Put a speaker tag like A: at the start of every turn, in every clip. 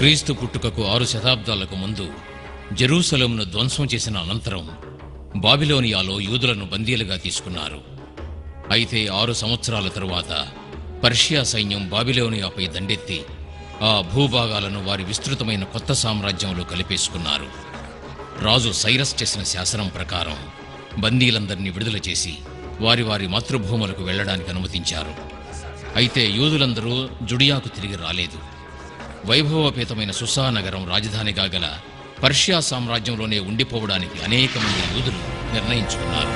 A: క్రీస్తు పుట్టుకకు 6 శతాబ్దాలకు ముందు జెరూసలేమును ధ్వంసం చేసిన అనంతరం బాబిలోనియాలో యూదులను బందీలుగా తీసుకున్నారు. అయితే 6 సంవత్సరాల తరువాత పర్షియా సైన్యం బాబిలోనియాపై దండెత్తి ఆ భూభాగాలను వారి విస్తృతమైన కొత్త సామ్రాజ్యంలో కలిపేసుకున్నారు. రాజు సైరస్ చేసిన శాసనం ప్రకారం బందీలందరినీ విడుదల చేసి వారి వారి మాతృభూములకు వెళ్లడానికి అనుమతించారు. అయితే యూదులందరూ జుడియాకు తిరిగి రాలేదు. వైభవపేతమైన సుసా నగరం రాజధానిగా గల పర్షియా సామ్రాజ్యంలోనే ఉండిపోవడానికి అనేక మంది యూదులు నిర్ణయించుకున్నారు.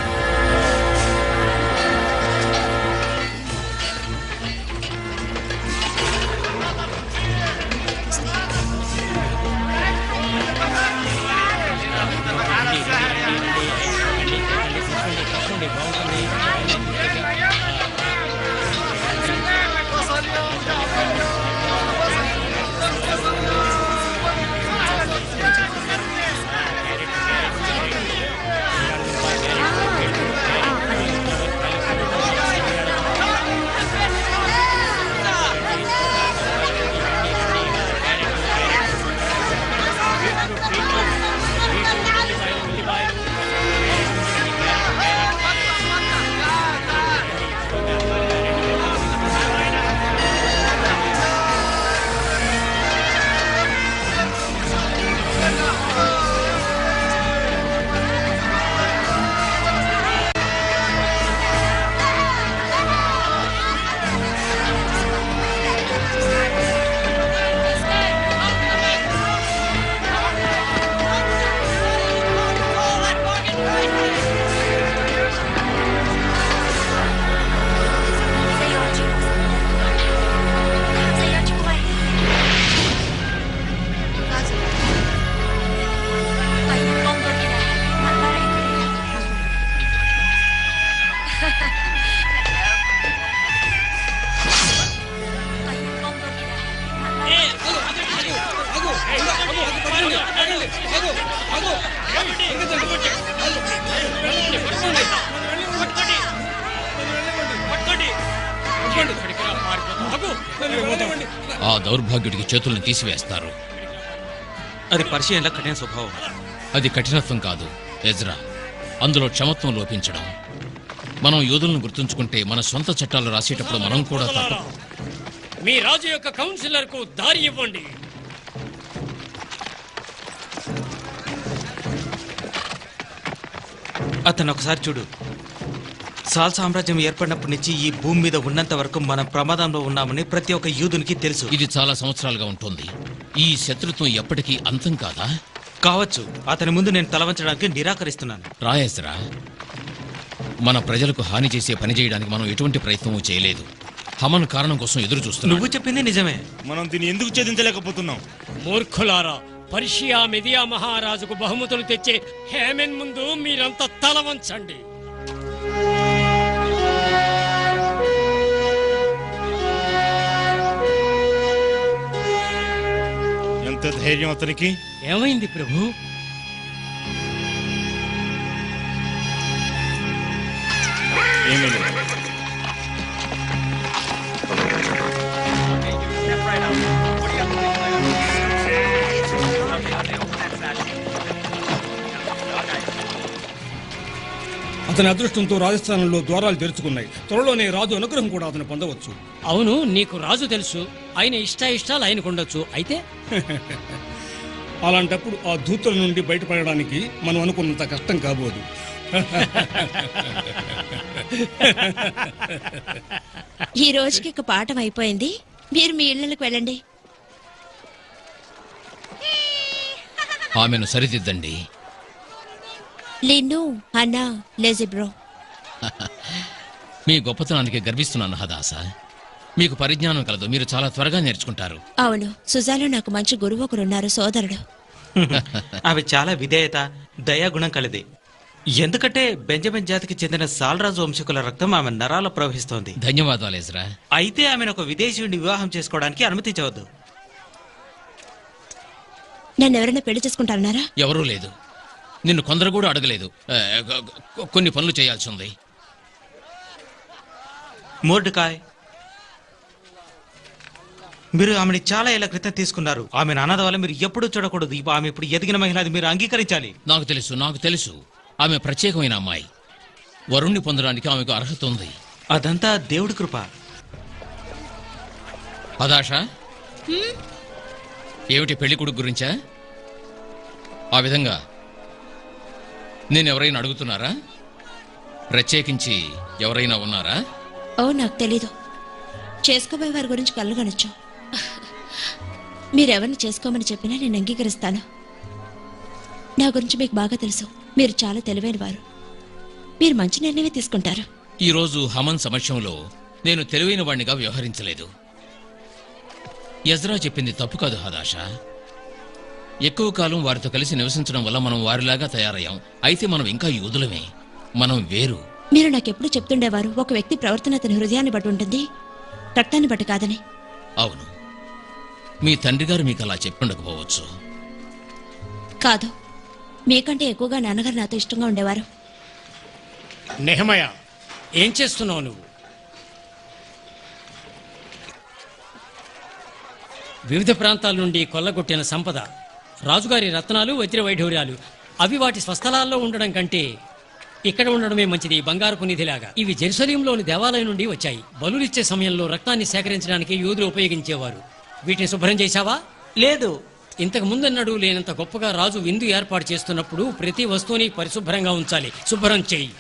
A: ఆ దౌర్భాగ్యుడికి చేతులను తీసివేస్తారు.
B: అది పర్షియన్ల కఠిన స్వభావం.
A: అది కఠినత్వం కాదు ఎజ్రా, అందులో క్షమత్వం లోపించడం. మనం యూదులను గుర్తుంచుకుంటే మన సొంత చట్టాలు రాసేటప్పుడు మనం కూడా
C: మీ రాజు యొక్క కౌన్సిలర్ కు దారి ఇవ్వండి.
B: అతను ఒకసారి చూడు. సాల్ సామ్రాజ్యం ఏర్పడినప్పటి నుంచి ఈ భూమి మీద ఉన్నంత వరకు మనం ప్రమాదంలో ఉన్నామని ప్రతి ఒక్క యూదునికి తెలుసు.
A: ఇది చాలా సంవత్సరాలుగా ఉంటుంది. ఈ శత్రుత్వం ఎప్పటికీ అంతం కాదా?
B: కావచ్చు. అతని ముందు నేను తలవంచడానికి నిరాకరిస్తున్నాను.
A: రాయస్రా, మన ప్రజలకు హాని చేసే పని చేయడానికి మనం ఎటువంటి ప్రయత్నమూ చేయలేదు. హమన్ కారణం కోసం ఎదురు చూస్తున్నాం.
B: నువ్వు చెప్పింది నిజమే.
D: మనం దీన్ని ఎందుకు ఛేదించలేకపోతున్నాం?
C: మూర్ఖులారా, పర్షియా మెదియా మహారాజుకు బహుమతులు తెచ్చే హేమెన్ ముందు మీరంతా తల వంచండి.
D: ఎంత ధైర్యం అతనికి!
C: ఏమైంది ప్రభు?
D: ఏమీ లేదు.
E: అతని అదృష్టంతో రాజస్థానంలో ద్వారాలు తెరుచుకున్నాయి. త్వరలోనే రాజు అనుగ్రహం కూడా అతను పొందవచ్చు.
C: అవును, నీకు రాజు తెలుసు. ఆయన ఇష్టాలు ఆయనకు ఉండొచ్చు. అయితే
E: అలాంటప్పుడు ఆ దూతల నుండి బయటపడడానికి మనం అనుకున్నంత కష్టం కాబోదు.
F: ఈ రోజుకి ఇక పాఠం అయిపోయింది. మీరు మీ ఇళ్లకు వెళ్ళండి.
A: ఆమెను సరిదిద్దండి.
F: లిన్ను, అన్నా, లెజిబ్రో.
A: మీ గొప్పతనానికి గర్విస్తున్నాను హదాసా. మీకు పరిజ్ఞానం కలదు. మీరు చాలా త్వరగా నేర్చుకుంటారు.
F: అవును, సుజాలో నాకు మంచి గురువు ఒకరున్నారు, సోదరుడు.
B: అవి చాలా విధేయత, దయాగుణం కలిది. ఎందుకంటే బెంజమిన్ జాతికి చెందిన సాల్రాజు వంశకుల రక్తం ఆమె నరాల్లో ప్రవహిస్తోంది.
A: ధన్యవాదాలు ఎజ్రా.
B: అయితే ఆమెను ఒక విదేశీయుడిని వివాహం చేసుకోవడానికి అనుమతించవద్దు.
F: నన్ను ఎవరైనా పెళ్లి చేసుకుంటారన్నారా?
A: ఎవరూ లేదు. నిన్ను కొందరు కూడా అడగలేదు. కొన్ని పనులు చేయాల్సి ఉంది.
B: మోర్డుకాయ్, మీరు ఆమెని చాలా ఏళ్ల క్రితం తీసుకున్నారు. ఆమె అనాథ వల్ల మీరు ఎప్పుడూ చూడకూడదు. ఆమె ఇప్పుడు ఎదిగిన మహిళ, అది మీరు అంగీకరించాలి.
A: నాకు తెలుసు ఆమె ప్రత్యేకమైన అమ్మాయి. వరుణ్ణి పొందడానికి ఆమెకు అర్హత ఉంది.
B: అదంతా దేవుడి కృప.
A: అదాష, ఏమిటి పెళ్లి కొడుకు గురించా? ఆ విధంగా నేనెవరైనా అడుగుతున్నారా? ప్రత్యేకించి ఎవరైనా ఉన్నారా?
F: ఓ నాకు తెలీదు. చేసుకోబోయే వారి గురించి కళ్ళగనొచ్చు. మీరెవరిని చేసుకోమని చెప్పినా నేను అంగీకరిస్తాను. నా గురించి మీకు బాగా తెలుసు. మీరు చాలా తెలివైన వారు. మీరు మంచి నిర్ణయమే తీసుకుంటారు.
A: ఈరోజు హమన్ సమక్షంలో నేను తెలివైన వాణ్ణిగా వ్యవహరించలేదు. యజ్రా చెప్పింది తప్పు కాదు హదాష. ఎక్కువ కాలం వారితో కలిసి నివసించడం వల్ల మనం వారిలాగా తయారయ్యాం. అయితే మనం ఇంకా యూదులమే. మనం వేరు.
F: మీరు నాకెప్పుడు చెప్తుండేవారు, ఒక వ్యక్తి ప్రవర్తన అతని హృదయాన్ని బట్టి ఉంటుంది, రక్తాన్ని బట్టి కాదని.
A: అవును, మీ తండ్రి గారు మీకు అలా చెప్పుండకపోవచ్చు.
F: కాదు, మీకంటే ఎక్కువగా నాన్నగారు నాతో ఇష్టంగా ఉండేవారు.
C: నెహమయ, ఏం చేస్తున్నావు నువ్వు? వివిధ ప్రాంతాల నుండి కొల్లగొట్టిన సంపద, రాజుగారి రత్నాలు, వజ్ర వైఢూర్యాలు, అవి వాటి స్వస్థలాల్లో ఉండడం కంటే ఇక్కడ ఉండడమే మంచిది. బంగారపు నిధిలాగా ఇవి జెరూసలేంలోని దేవాలయం నుండి వచ్చాయి. బలులిచ్చే సమయంలో రక్తాన్ని సేకరించడానికి యూదులు ఉపయోగించేవారు. వీటిని శుభ్రం చేశావా?
B: లేదు.
C: ఇంతకు ముందన్నడు లేనంత గొప్పగా రాజు విందు ఏర్పాటు చేస్తున్నప్పుడు ప్రతి వస్తువుని పరిశుభ్రంగా ఉంచాలి. శుభ్రం చేయి.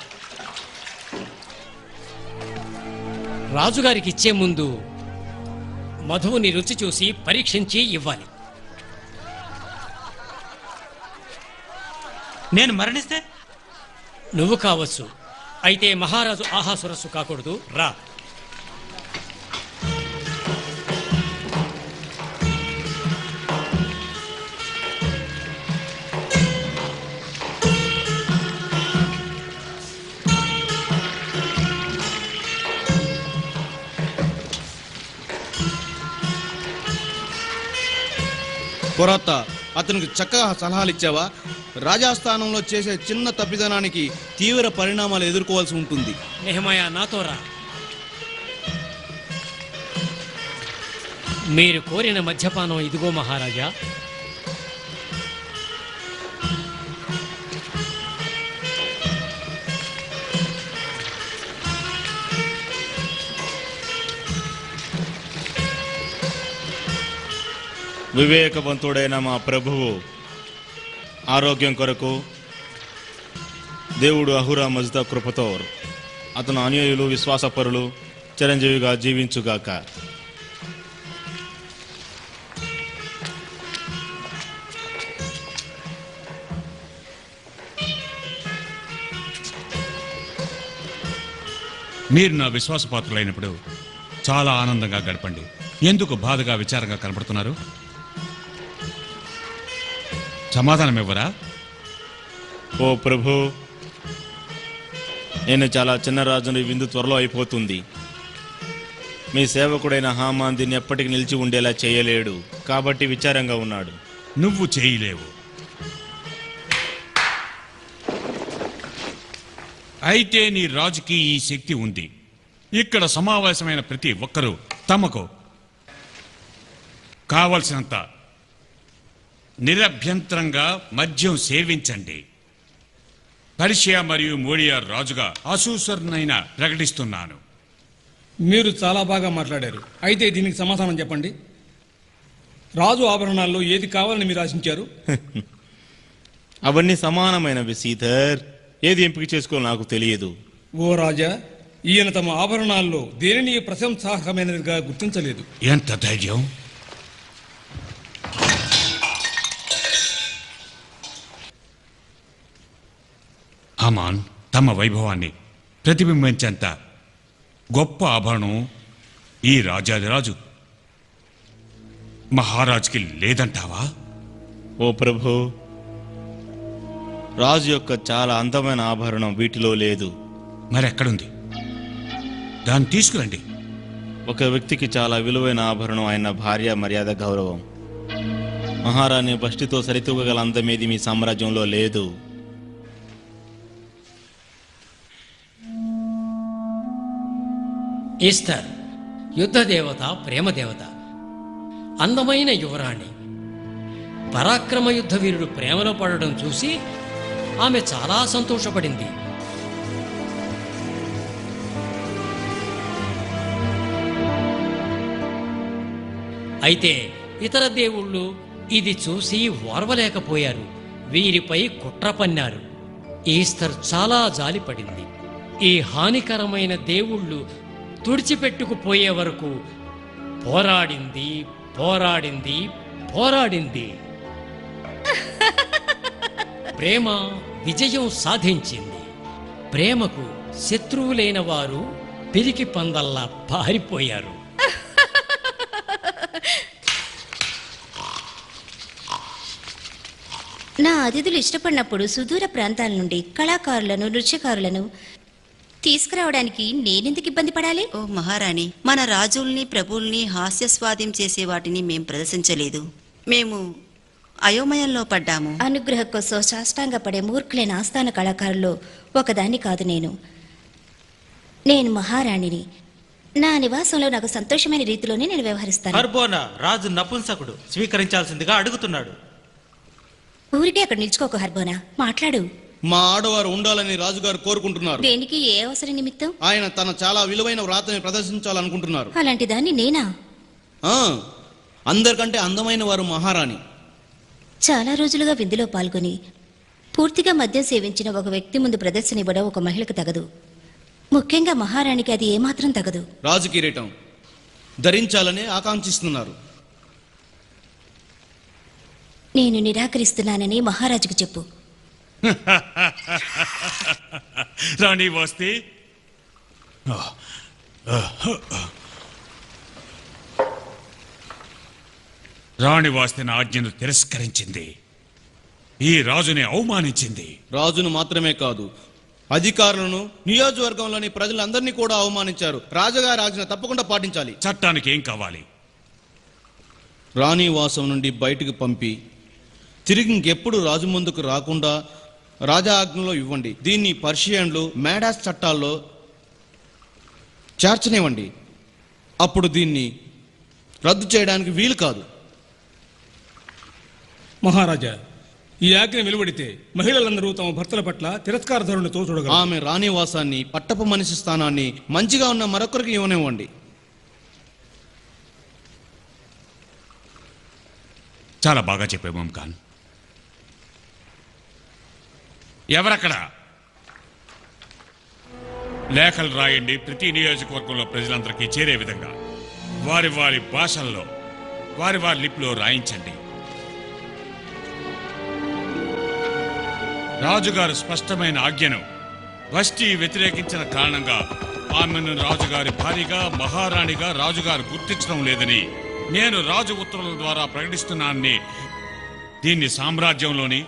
C: రాజుగారికి ఇచ్చే ముందు మధువుని రుచి చూసి పరీక్షించి ఇవ్వాలి.
B: నేను మరణిస్తే
C: నువ్వు కావచ్చు, అయితే మహారాజు ఆహాసురస్సు కాకూడదు. రా.
G: కొరత అతనికి చక్కగా సలహాలు ఇచ్చావా? రాజాస్థానంలో చేసే చిన్న తప్పిదనానికి తీవ్ర పరిణామాలు ఎదుర్కోవాల్సి ఉంటుంది.
C: నెహమయా, నాతో రా. మీరు కోరిన మద్యపానం ఇదిగో మహారాజా.
D: వివేకవంతుడైన మా ప్రభువు ఆరోగ్యం కొరకు దేవుడు అహురా మజ్దా కృపతో అతను అనుయాయులు, విశ్వాసపరులు చిరంజీవిగా జీవించుగాక.
H: మీరు నా విశ్వాసపాత్రులైనప్పుడు చాలా ఆనందంగా గడపండి. ఎందుకు బాధగా విచారంగా కనపడుతున్నారు? సమాధానం ఇవ్వరా?
D: ఓ ప్రభు, నేను చాలా చిన్న రాజుని, విందు త్వరలో అయిపోతుంది. మీ సేవకుడైన హామాన్ దీన్ని ఎప్పటికీ నిలిచి ఉండేలా చేయలేడు, కాబట్టి విచారంగా ఉన్నాడు.
H: నువ్వు చేయలేవు. అయితే నీ రాజుకి ఈ శక్తి ఉంది. ఇక్కడ సమావేశమైన ప్రతి ఒక్కరూ తమకు కావలసినంత నిరభ్యంతరంగా మద్యం సేవించండి. పర్షియా మరియు మోడియా రాజుగా అసూసర్నైనా ప్రకటిస్తున్నాను.
E: మీరు చాలా బాగా మాట్లాడారు. అయితే దీనికి సమాధానం చెప్పండి. రాజు ఆభరణాల్లో ఏది కావాలని మీరు ఆశించారు?
D: అవన్నీ సమానమైనవి సీధర్. ఏది ఎంపిక చేసుకోవాలో నాకు తెలియదు.
E: ఓ రాజా, ఈయన తమ ఆభరణాల్లో దేనిని ప్రశంసార్హమైనదిగా గుర్తించలేదు.
H: ఎంత ధైర్యం! హమాన్ తమ వైభవాన్ని ప్రతిబింబించేంత గొప్ప ఆభరణం ఈ రాజాదిరాజు మహారాజుకి లేదంటావా?
D: ఓ ప్రభు, రాజు యొక్క చాలా అందమైన ఆభరణం వీటిలో లేదు.
H: మరెక్కడుంది? దాన్ని తీసుకురండి.
D: ఒక వ్యక్తికి చాలా విలువైన ఆభరణం ఆయన భార్య మర్యాద, గౌరవం. మహారాణి బష్టితో సరితూగగల అందమేది మీ సామ్రాజ్యంలో లేదు.
C: ఈస్టర్ యుద్ధ దేవత, ప్రేమ దేవత. అందమైన యువరాణి. పరాక్రమ యుద్ధ వీరుడు ప్రేమలో పడడం చూసి ఆమె చాలా సంతోషపడింది. అయితే ఇతర దేవుళ్ళు ఇది చూసి ఓర్వలేకపోయారు. వీరిపై కుట్ర పన్నారు. ఈస్టర్ చాలా జాలిపడింది. ఈ హానికరమైన దేవుళ్ళు తుడిచిపెట్టుకుపోయే వరకు పోరాడింది పోరాడింది పోరాడింది. ప్రేమ విజయం సాధించింది. ప్రేమకు శత్రువులైన వారు పిరికి పందల్లా పారిపోయారు.
I: నా అతిథులు ఇష్టపడినప్పుడు సుదూర ప్రాంతాల నుండి కళాకారులను నృత్యకారులను తీసుకురావడానికి నేనెందుకు ఇబ్బంది పడాలి?
J: ఓ మహారాణి, మన రాజుల్ని ప్రభుల్ని హాస్యస్వాద్యం చేసే వాటిని మేం ప్రదర్శించలేదు. మేము అయోమయంలో పడ్డాము.
I: అనుగ్రహ కోసం సాష్టాంగపడే మూర్ఖులైన ఆస్థాన కళాకారుల్లో ఒకదాన్ని కాదు నేను మహారాణిని. నా నివాసంలో నాకు సంతోషమైన రీతిలోనే నేను వ్యవహరిస్తాను.
B: హర్బోనా రాజు నపుంసకుడు, స్వీకరించాల్సిందిగా అడుగుతున్నాడు.
I: ఊరికే అక్కడ నిల్చుకోకు హర్బోనా, మాట్లాడు.
G: మా ఆడవారు ఉండాలని రాజుగారు కోరుకుంటున్నారు.
I: దేనికి? ఏ అవసరం నిమిత్తం?
G: ఆయన తన చాలా విలువైన వ్రాతని ప్రదర్శించాలనుకుంటున్నారు.
I: అలాంటి దాన్ని నేనా?
G: అందరికంటే అందమైన వారు మహారాణి.
I: చాలా రోజులుగా విందులో పాల్గొని పూర్తిగా మద్యం సేవించిన ఒక వ్యక్తి ముందు ప్రదర్శన ఇవ్వడం ఒక మహిళకు తగదు. ముఖ్యంగా మహారాణికి అది ఏమాత్రం తగదు.
G: రాజు కిరీటం ధరించాలని ఆకాంక్షిస్తున్నారు.
I: నేను నిరాకరిస్తున్నానని మహారాజుకు చెప్పు.
H: రాణి వస్తే రాణి వాస్తేన ఆజ్ఞను తిరస్కరించింది. ఈ రాజుని అవమానించింది.
G: రాజును మాత్రమే కాదు, అధికారులను, నియోజకవర్గంలోని ప్రజలందరినీ కూడా అవమానించారు. రాజుగారి ఆజ్ఞ తప్పకుండా పాటించాలి.
H: చట్టానికి ఏం కావాలి?
G: రాణివాసం నుండి బయటకు పంపి తిరిగి ఇంకెప్పుడు రాజు ముందుకు రాకుండా రాజా ఆజ్ఞలో ఇవ్వండి. దీన్ని పర్షియన్లు మేడాస్ చట్టాల్లో చేర్చనివ్వండి. అప్పుడు దీన్ని రద్దు చేయడానికి వీలు కాదు.
E: మహారాజా, ఈ ఆజ్ఞ వెలువడితే మహిళలందరూ తమ భర్తల పట్ల తిరస్కార ధోరణితో చూడగలరు.
G: ఆమె రాణివాసాన్ని, పట్టపు మనిషి స్థానాన్ని మంచిగా ఉన్న మరొకరికి ఇవ్వనివ్వండి.
H: చాలా బాగా చెప్పావు మమ్ఖాన్. ఎవరక్కడ? లేఖలు రాయండి, ప్రతి నియోజకవర్గంలో ప్రజలందరికీ చేరే విధంగా వారి వారి భాషల్లో, వారి వారి లిపిలో రాయించండి. రాజుగారు స్పష్టమైన ఆజ్ఞను వష్టి వ్యతిరేకించిన కారణంగా ఆమెను రాజుగారి భార్యగా, మహారాణిగా రాజుగారు గుర్తించడం లేదని నేను రాజు ఉత్తర్వుల ద్వారా ప్రకటిస్తున్నానని దీన్ని సామ్రాజ్యంలోని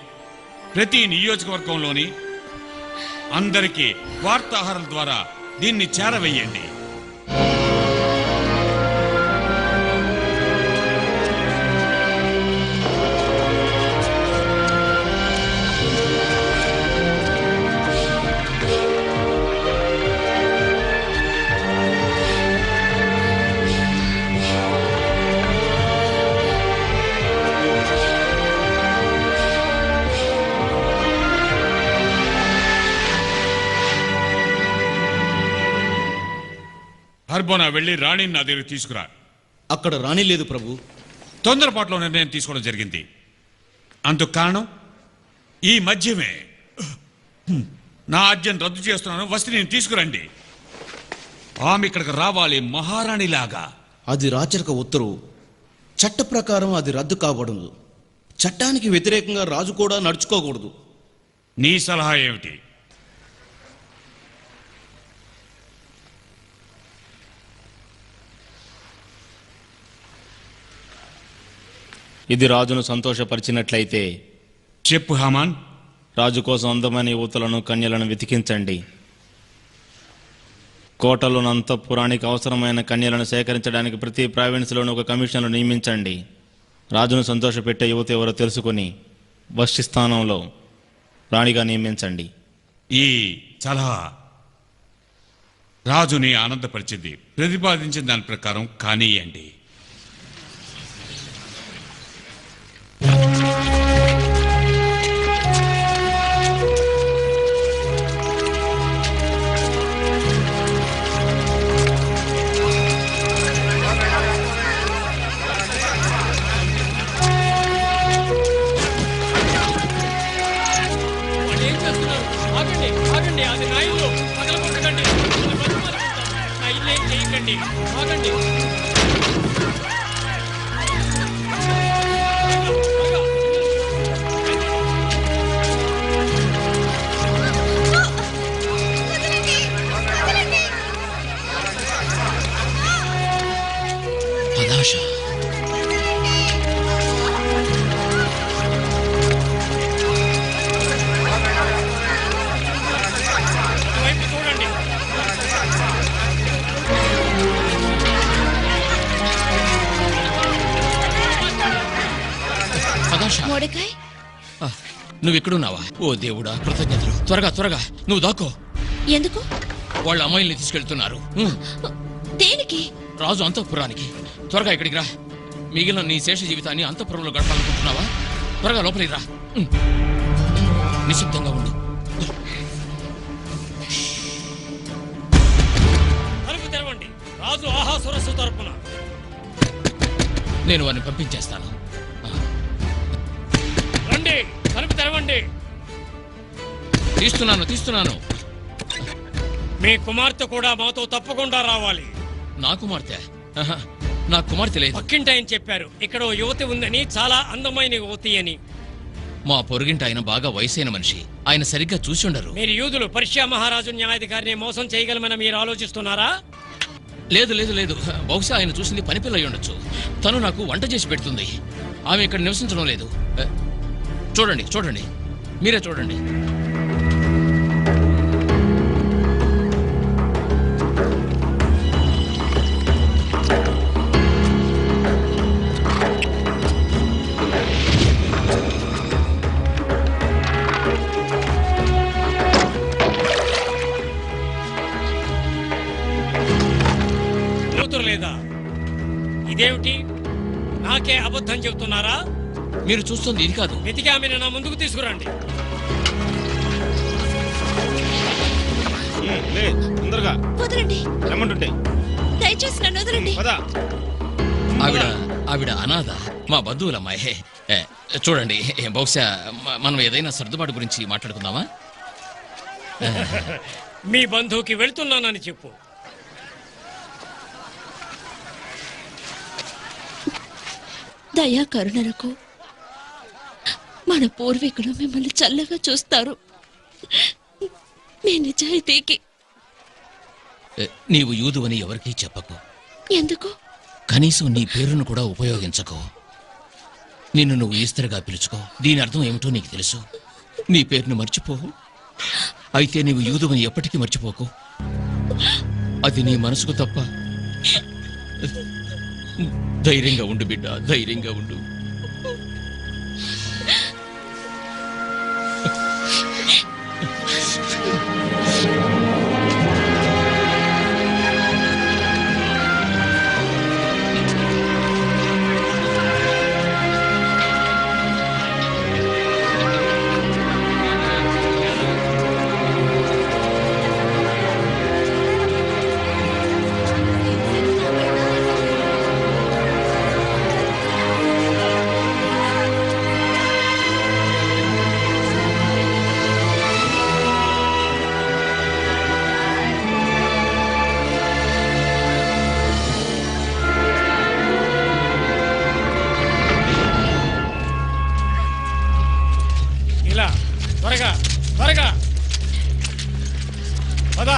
H: ప్రతి నియోజకవర్గంలోని అందరికీ వార్తాహరుల ద్వారా దీన్ని చేరవేయండి. హర్బోనా వెళ్ళి రాణిని నా దగ్గర తీసుకురా.
G: అక్కడ రాణి లేదు ప్రభు.
H: తొందరపాటులో నిర్ణయం తీసుకోవడం జరిగింది. అందుకు కారణం ఈ మధ్యమే. నా ఆజ్ఞను రద్దు చేస్తున్నాను, వస్తే నేను తీసుకురండి. ఆమె ఇక్కడికి రావాలి మహారాణిలాగా.
G: అది రాచరిక ఉత్తర్వు. చట్ట ప్రకారం అది రద్దు కాబడదు. చట్టానికి వ్యతిరేకంగా రాజు కూడా నడుచుకోకూడదు.
H: నీ సలహా ఏమిటి?
D: ఇది రాజును సంతోషపరిచినట్లయితే
H: చెప్పు హామాన్.
D: రాజు కోసం అందమైన యువతులను, కన్యలను వెతికించండి. కోటలోని అంతఃపురానికి అవసరమైన కన్యలను సేకరించడానికి ప్రతి ప్రావిన్స్లోనూ ఒక కమిషన్ను నియమించండి. రాజును సంతోషపెట్టే యువత ఎవరో తెలుసుకుని వష్టి స్థానంలో రాణిగా నియమించండి.
H: ఈ సలహా రాజుని ఆనందపరిచింది. ప్రతిపాదించిన దాని ప్రకారం కానీయండి.
A: భాష.
C: ఇటువైపు చూడండి.
A: అదాష,
F: మోడకాయ్,
A: నువ్వు ఎక్కడున్నావా? ఓ దేవుడా, కృతజ్ఞతలు. త్వరగా త్వరగా నువ్వు దాక్కో.
F: ఎందుకు?
A: వాళ్ళ అమ్మాయిల్ని తీసుకెళ్తున్నారు.
F: దేనికి?
A: రాజు అంతఃపురానికి. త్వరగా ఇక్కడికి రా. మిగిలిన నీ శేష జీవితాన్ని అంతఃపురంలో గడపాలనుకుంటున్నావా? త్వరగా లోపలికి రా. నిశ్శబ్దంగా ఉండు.
C: తలుపు తెరవండి. రాజు ఆహాసురస్సు తరపున.
A: నేను వారిని పంపించేస్తాను.
C: రండి, తలుపు తెరవండి.
A: తీస్తున్నాను.
C: మీ కుమార్తె కూడా మాతో తప్పకుండా రావాలి.
A: నా కుమార్తె? ఆహా, నా కుమార్తె లేదు.
C: పక్కింటి ఆయన చెప్పారు ఇక్కడ ఓ యువతి ఉందని, చాలా అందమైన యువతి అని.
A: మా పొరుగింటి ఆయన బాగా వయసైన మనిషి. ఆయన సరిగ్గా చూసి ఉండరు.
C: మీరు యూదులు పర్షియా మహారాజు న్యాయాధికారిని మోసం చేయగలమని మీరు ఆలోచిస్తున్నారా?
A: లేదు లేదు లేదు, బహుశా ఆయన చూసింది పని పిల్ల అయి ఉండొచ్చు. తను నాకు వంట చేసి పెడుతుంది. ఆమె ఇక్కడ నివసించడం లేదు. చూడండి, మీరే చూడండి.
C: కూతురు లేదా? ఇదేమిటి, నాకే అబద్ధం చెబుతున్నారా?
A: మీరు చూస్తుంది ఇది కాదు.
C: వెతికి ఆమెను నా ముందుకు తీసుకురండి.
D: తొందరగా
F: వదలండి,
D: రమ్మంటుంటే
F: దయచేసి నన్ను వదలండి.
D: పద.
A: ఆవిడ అనాథ, మా బంధువులమ్మాయి. చూడండి, బహుశా మనం ఏదైనా సర్దుబాటు గురించి మాట్లాడుకుందామా?
C: మీ బంధువుకి వెళ్తున్నానని చెప్పు.
F: దయా కరుణలకు మన పూర్వీకులు మిమ్మల్ని చల్లగా చూస్తారు. మీ నిజాయితీకి.
A: నీవు యూదు అని ఎవరికీ చెప్పకు.
F: ఎందుకు?
A: కనీసం నీ పేరును కూడా ఉపయోగించకు. నిన్ను నువ్వు ఈస్తరుగా పిలుచుకో. దీని అర్థం ఏమిటో నీకు తెలుసు. నీ పేరును మర్చిపోవు. అయితే నీవు యూదు అని ఎప్పటికీ మర్చిపోకు. అది నీ మనసుకు తప్ప. ధైర్యంగా ఉండు బిడ్డ, ధైర్యంగా ఉండు.
C: త్వరగా త్వరగా పద.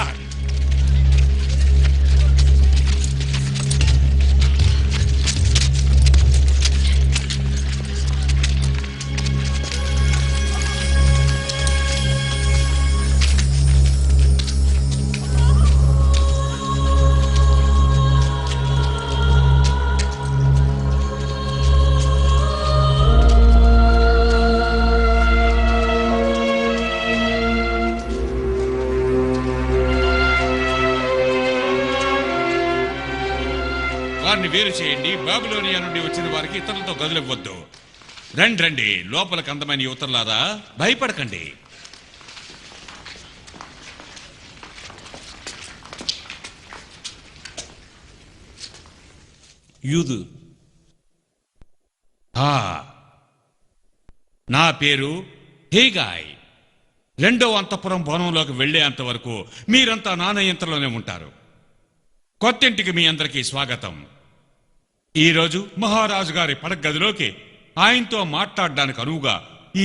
H: వారిని వేరు చేయండి. బాబిలోనియా నుండి వచ్చిన వారికి ఇతరులతో గదులివ్వద్దు. రండి, లోపలికి అందమైన యువతలారా, భయపడకండి.
E: యూదు.
H: నా పేరు హేగాయ్. రెండవ అంతఃపురం భవనంలోకి వెళ్లేంత వరకు మీరంతా నానయంత్రలోనే ఉంటారు. కొత్తింటికి మీ అందరికీ స్వాగతం. ఈరోజు మహారాజు గారి పడగదిలోకి ఆయనతో మాట్లాడడానికి అనువుగా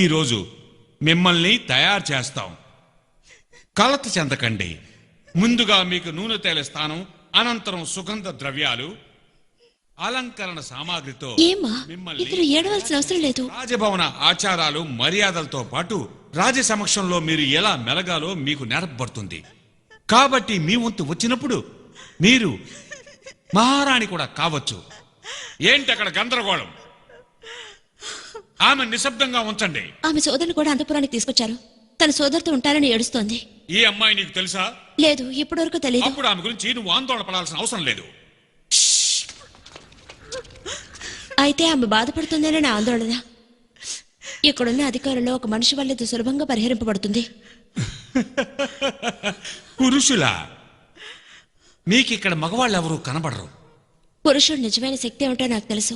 H: ఈరోజు మిమ్మల్ని తయారు చేస్తాం. కలత చెందకండి. ముందుగా మీకు నూనె తేల స్థానం, అనంతరం సుగంధ ద్రవ్యాలు, అలంకరణ సామాగ్రితో
F: ఏమా ఇతను ఏడవలసిన అవసరం లేదు.
H: రాజభవన ఆచారాలు మర్యాదలతో పాటు రాజ సమక్షంలో మీరు ఎలా మెలగాలో మీకు నేర్పబడుతుంది. కాబట్టి మీ వంతు వచ్చినప్పుడు మీరు మహారాణి కూడా కావచ్చు. ఏంటి అక్కడ గందరగోళం? ఆమె నిశ్శబ్దంగా ఉంచండి.
F: ఆమె సోదరుని కూడా అంతపురానికి తీసుకొచ్చారు. తన సోదరుతో ఉంటారని ఏడుస్తోంది.
H: ఈ అమ్మాయి నీకు తెలుసా?
F: లేదు, ఇప్పటివరకు తెలియదు.
H: అప్పుడు ఆమె గురించి నువ్వు ఆందోళన పడాల్సిన అవసరం లేదు.
F: అయితే ఆమె బాధపడుతుందనే నా ఆందోళన. ఇక్కడున్న అధికారుల్లో ఒక మనిషి వల్ల ఇది సులభంగా పరిహరింపబడుతుంది.
H: పురుషులా? మీకిక్కడ మగవాళ్ళు ఎవరు కనబడరు.
F: పురుషుడు నిజమైన శక్తి ఏమిటో నాకు తెలుసు.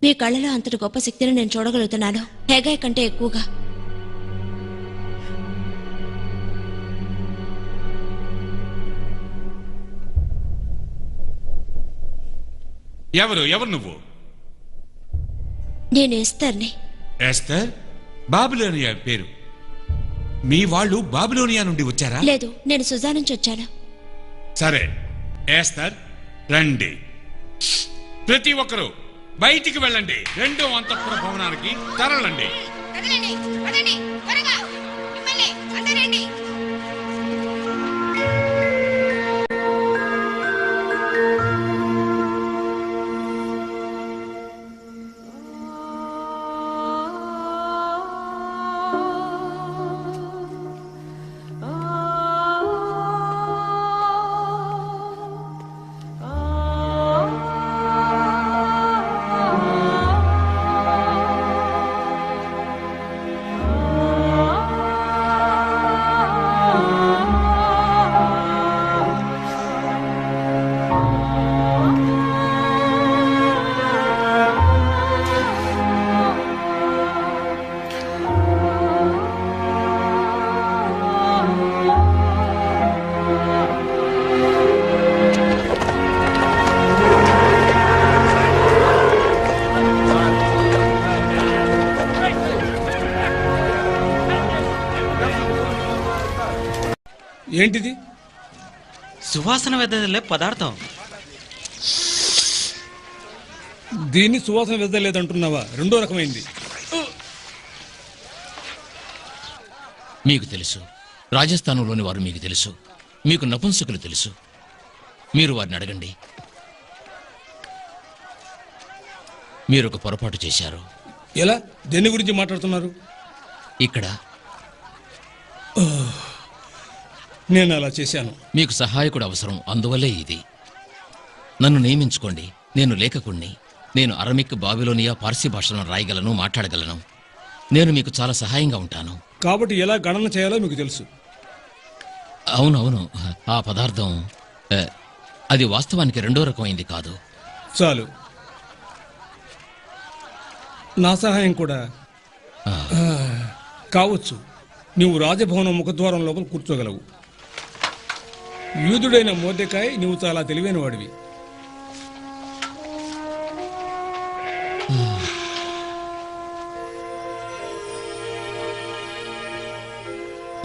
F: మీ కళ్ళలో అంతటి గొప్ప శక్తిని నేను చూడగలుగుతున్నాను, హేగాయ్ కంటే ఎక్కువగా.
H: ఎవరు ఎవరు నువ్వు?
F: నేను ఎస్తర్ని.
H: ఎస్తర్? బాబిలోనియా పేరు. మీ వాళ్ళు బాబిలోనియా నుండి వచ్చారా?
F: లేదు, నేను సుజా నుంచి వచ్చాను.
H: సరే ఎస్తర్, రండి. ప్రతి ఒక్కరూ బయటికి వెళ్ళండి. రెండో అంతఃపుర భవనానికి తరలండి.
E: ఏంటిది?
B: సువాసన వెదజల్లే పదార్థం.
E: దీన్ని సువాసన వెదలేదంటున్నావా? రెండో రకమైంది.
A: మీకు తెలుసు, రాజస్థానంలోని వారు మీకు తెలుసు, మీకు నపుంసకులు తెలుసు. మీరు వారిని అడగండి. మీరు ఒక పొరపాటు చేశారు.
E: ఎలా? దేని గురించి మాట్లాడుతున్నారు?
A: ఇక్కడ
E: నేను అలా చేశాను.
A: మీకు సహాయకుడు అవసరం, అందువల్లే ఇది. నన్ను నియమించుకోండి. నేను లేఖకుణ్ణి. నేను అరమిక్, బాబిలోనియా, పార్సీ భాషలను రాయగలను, మాట్లాడగలను. నేను మీకు చాలా సహాయంగా ఉంటాను.
E: కాబట్టి ఎలా గణన చేయాలో మీకు తెలుసు.
A: అవునవును, ఆ పదార్థం అది వాస్తవానికి రెండో రకమైంది కాదు.
E: చాలు, నా సహాయం కూడా కావచ్చు. నువ్వు రాజభవనం ముఖద్వారం లోపల కూర్చోగలవు. యూదుడైన మోర్దెకాయ్, నువ్వు చాలా తెలివైన వాడివి.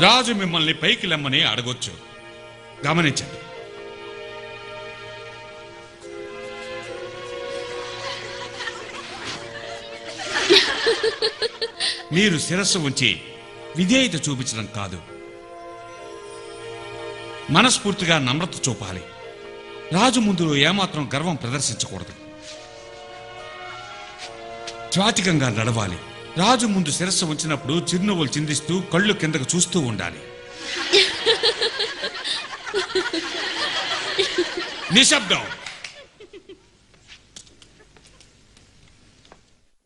H: రాజు మిమ్మల్ని పైకి లెమ్మని అడగొచ్చు. గమనించండి. మీరు శిరస్సు ఉంచి విధేయత చూపించడం కాదు, మనస్ఫూర్తిగా నమ్రత చూపాలి. రాజు ముందు ఏమాత్రం గర్వం ప్రదర్శించకూడదు. స్వాతికంగా నడవాలి. రాజు ముందు శిరస్సు ఉంచినప్పుడు చిరునవ్వులు చిందిస్తూ కళ్ళు కిందకు చూస్తూ ఉండాలి. నిశ్శబ్దం.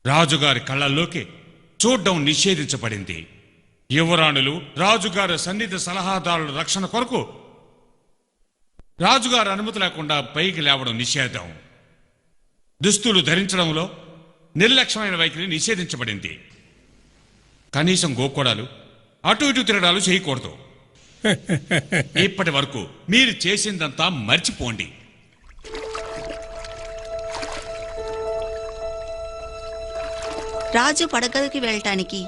H: రాజుగారి కళ్ళల్లోకి చూడ్డం నిషేధించబడింది. యువరాణులు, రాజుగారి సన్నిధి సలహాదారుల రక్షణ కొరకు రాజుగారి అనుమతి లేకుండా పైకి లేవడం నిషేధం. దుస్తులు ధరించడంలో నిర్లక్ష్యమైన వైఖరి నిషేధించబడింది. కనీసం గోకోడాలు, అటు ఇటు తిరగడాలు చేయకూడదు. ఇప్పటి వరకు మీరు చేసిందంతా మర్చిపోండి.
J: రాజు పడగదికి వెళ్ళటానికి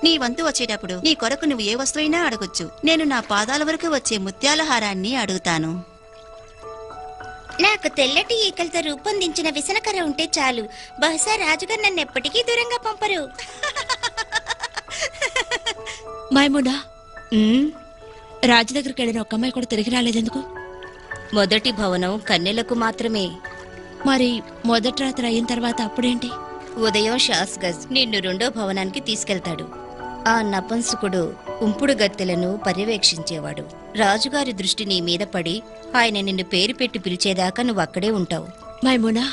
J: నీ వంతు వచ్చేటప్పుడు నీ కొరకు నువ్వు ఏ వస్తువైనా అడగొచ్చు. నేను నా పాదాల వరకు వచ్చే ముత్యాల హారాన్ని అడుగుతాను.
I: నాకు తెల్లటి ఈకలతో రూపొందించిన విసనకర్ర ఉంటే చాలు. బహుశా రాజుగారు నన్ను ఎప్పటికీ దూరంగా పంపరు.
F: మైమునా, రాజు దగ్గరికి వెళ్ళిన ఒక్క అమ్మాయి కూడా తిరిగి రాలేదెందుకు?
I: మొదటి భవనం కన్నెలకు మాత్రమే.
F: మరి మొదటి రాత్రి అయిన తర్వాత అప్పుడేంటి?
I: ఉదయం షాస్గజ్ నిన్ను రెండో భవనానికి తీసుకెళ్తాడు. ఆ నపంసుకుడు ఉంపుడు గత్తెలను పర్యవేక్షించేవాడు. రాజుగారి దృష్టి నీ మీద పడి ఆయన నిన్ను పేరు పెట్టి పిలిచేదాకా నువ్వు అక్కడే ఉంటావు.
F: మైమునా,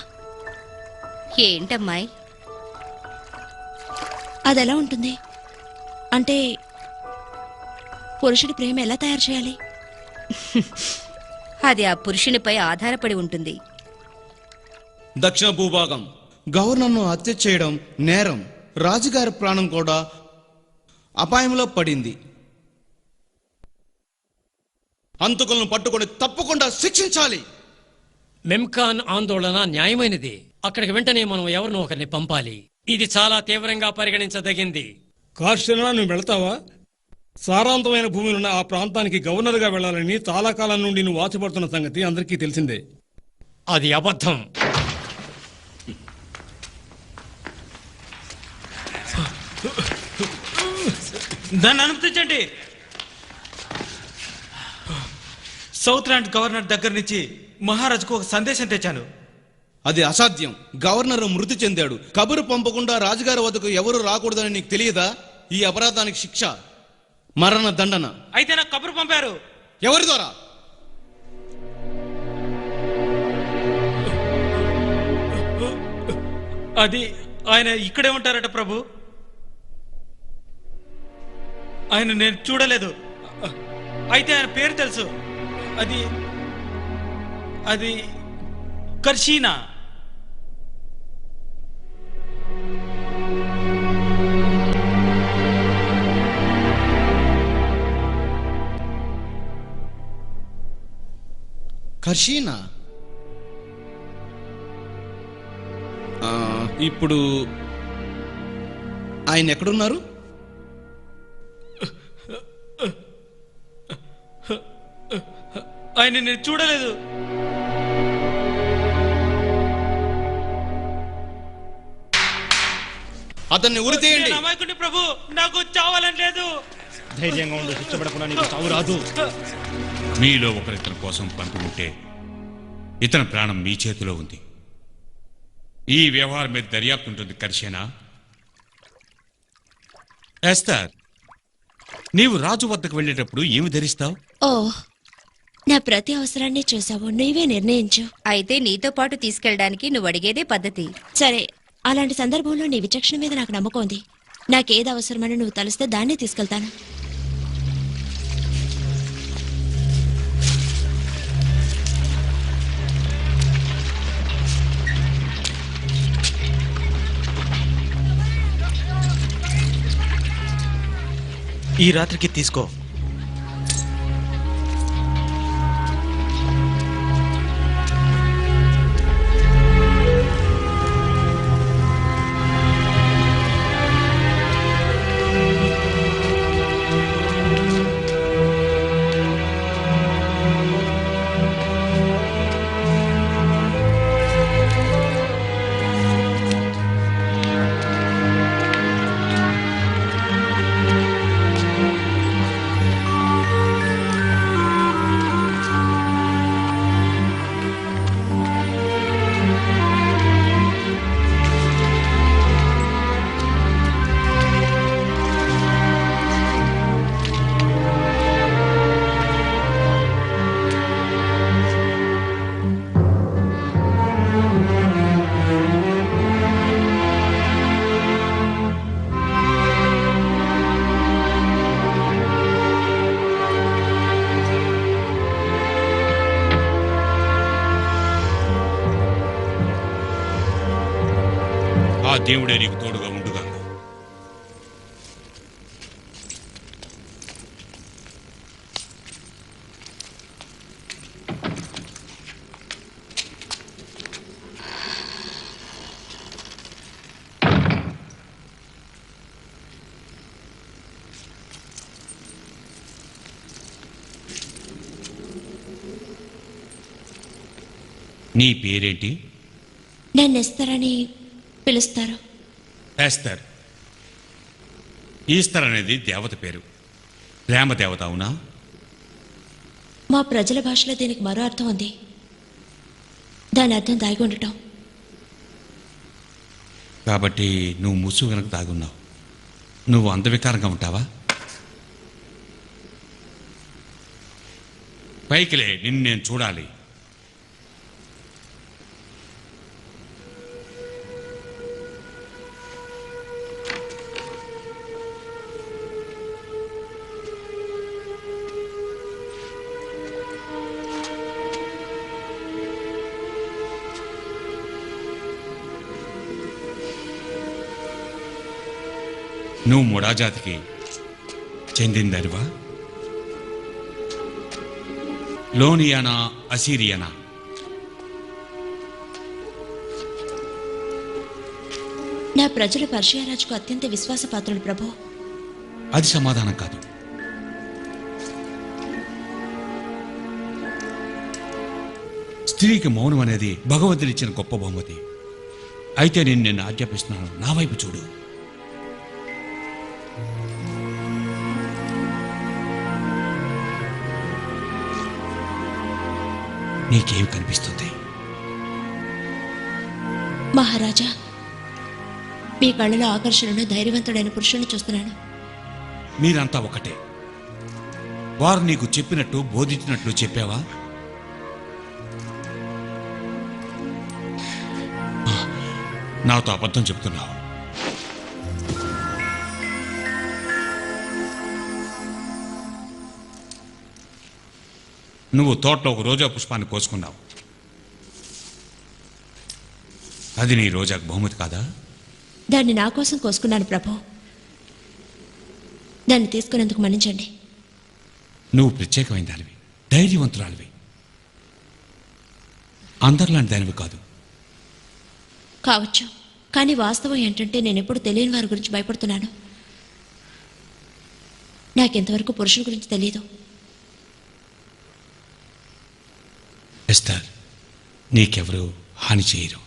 I: ఏంటమ్మాయి?
F: అదెలా ఉంటుంది? అంటే పురుషుడి ప్రేమ ఎలా తయారు చేయాలి?
I: అది ఆ పురుషునిపై ఆధారపడి ఉంటుంది.
G: దక్షిణ భూభాగం గవర్నర్ను హత్య చేయడం నేరం. రాజుగారి ప్రాణం కూడా అపాయంలో పడింది. హంతకులను పట్టుకొని తప్పకుండా శిక్షించాలి.
C: మెమ్కాన్ ఆందోళన న్యాయమైనది. అక్కడికి వెంటనే మనం ఎవరినో ఒకరిని పంపాలి. ఇది చాలా తీవ్రంగా పరిగణించదగింది.
E: కార్షనా, నువ్వు వెళతావా? సారాంతమైన భూములున్న ఆ ప్రాంతానికి గవర్నర్గా వెళ్లాలని చాలా కాలం నుండి నువ్వు ఆశపడుతున్న సంగతి అందరికీ తెలిసిందే.
C: అది అబద్ధం.
B: దాన్ని అనుమతించండి. సౌత్ ల్యాండ్ గవర్నర్ దగ్గర నుంచి మహారాజుకు ఒక సందేశం తెచ్చాను.
G: అది అసాధ్యం. గవర్నర్ మృతి చెందాడు. కబురు పంపకుండా రాజుగారి వద్దకు ఎవరు రాకూడదని నీకు తెలియదా? ఈ అపరాధానికి శిక్ష మరణ దండన.
B: అయితే నాకు కబురు పంపారు.
G: ఎవరి ద్వారా?
B: అది ఆయన ఇక్కడే ఉంటారట ప్రభు. ఆయన నేను చూడలేదు. అయితే ఆయన పేరు తెలుసు. అది అది కర్షీనా.
G: కర్షీనా? ఇప్పుడు ఆయన ఎక్కడున్నారు?
B: ఆయన నేను చూడలేదు.
G: అతన్ని ఉరి తీయండి.
B: అమాయకుడి ప్రభు, నాకు చావాలని లేదు.
D: ధైర్యంగా ఉండు, శిక్షపడకుండా నీకు చావు రాదు.
H: మీలో ఒకరు ఇతని కోసం పంపి ఉంటే ఇతని ప్రాణం మీ చేతిలో ఉంది. ఈ వ్యవహారం మీద దర్యాప్తు ఉంటుంది. కర్షేనా, ఎస్తర్, నీవు రాజు వద్దకు వెళ్ళేటప్పుడు ఏమి ధరిస్తావు?
F: ఓ, నా ప్రతి అవసరాన్ని చూసావు. నీవే నిర్ణయించు.
I: అయితే నీతో పాటు తీసుకెళ్ళడానికి నువ్వు అడిగేదే పద్ధతి.
F: సరే, అలాంటి సందర్భంలో నీ విచక్షణ మీద నాకు నమ్మకం ఉంది. నాకేది అవసరమని నువ్వు తలిస్తే దాన్నే తీసుకెళ్తాను.
B: ఈ రాత్రికి తీసుకో.
H: దేవుడే నీకు తోడుగా ఉండుగా. నీ పేరేంటి?
F: నన్ను ఎస్తరని పిలుస్తారు.
H: ఎస్తర్. ఈస్టర్ అనేది దేవత పేరు, ప్రేమ దేవత, అవునా?
F: మా ప్రజల భాషలో దీనికి మరో అర్థం ఉంది. దాని అర్థం దాగి ఉండటం.
H: కాబట్టి నువ్వు ముసుగు వెనక దాగున్నావు. నువ్వు అందవికారంగా ఉంటావా? పైకిలే, నిన్ను నేను చూడాలి. నువ్వు ముడాజాతికి చెందిందనివా? లోనియానా, అసీరియానా?
F: నా ప్రజలు పర్షియా రాజుకు అత్యంత విశ్వాసపాత్రులు ప్రభు.
H: అది సమాధానం కాదు. స్త్రీకి మౌనం అనేది భగవంతుడిచ్చిన గొప్ప బహుమతి. అయితే నేను నిన్ను ఆజ్ఞాపిస్తున్నాను, నా వైపు చూడు. నీకేం కనిపిస్తుంది?
F: మహారాజా, మీ కళ్ళలో ఆకర్షణను ధైర్యవంతుడైన పురుషుని చూస్తున్నాను.
H: మీరంతా ఒకటే. వారు నీకు చెప్పినట్టు బోధించినట్లు చెప్పావా? నాతో అబద్ధం చెప్తున్నావు. నువ్వు తోటలో ఒక రోజా పుష్పాన్ని కోసుకున్నావు. అది నీ రోజాకు బహుమతి కాదా?
F: దాన్ని నా కోసం కోసుకున్నాను ప్రభు. దాన్ని తీసుకునేందుకు మన్నించండి.
H: నువ్వు ప్రత్యేకమైన దానివి, ధైర్యవంతురాలివి. అందరిలాంటి దానివి కాదు.
F: కావచ్చు, కానీ వాస్తవం ఏంటంటే నేను ఎప్పుడు తెలియని వారి గురించి భయపడుతున్నాను. నాకెంతవరకు పురుషుల గురించి తెలియదు.
H: ఎస్తర్, నీకెవరూ హాని చేయరు.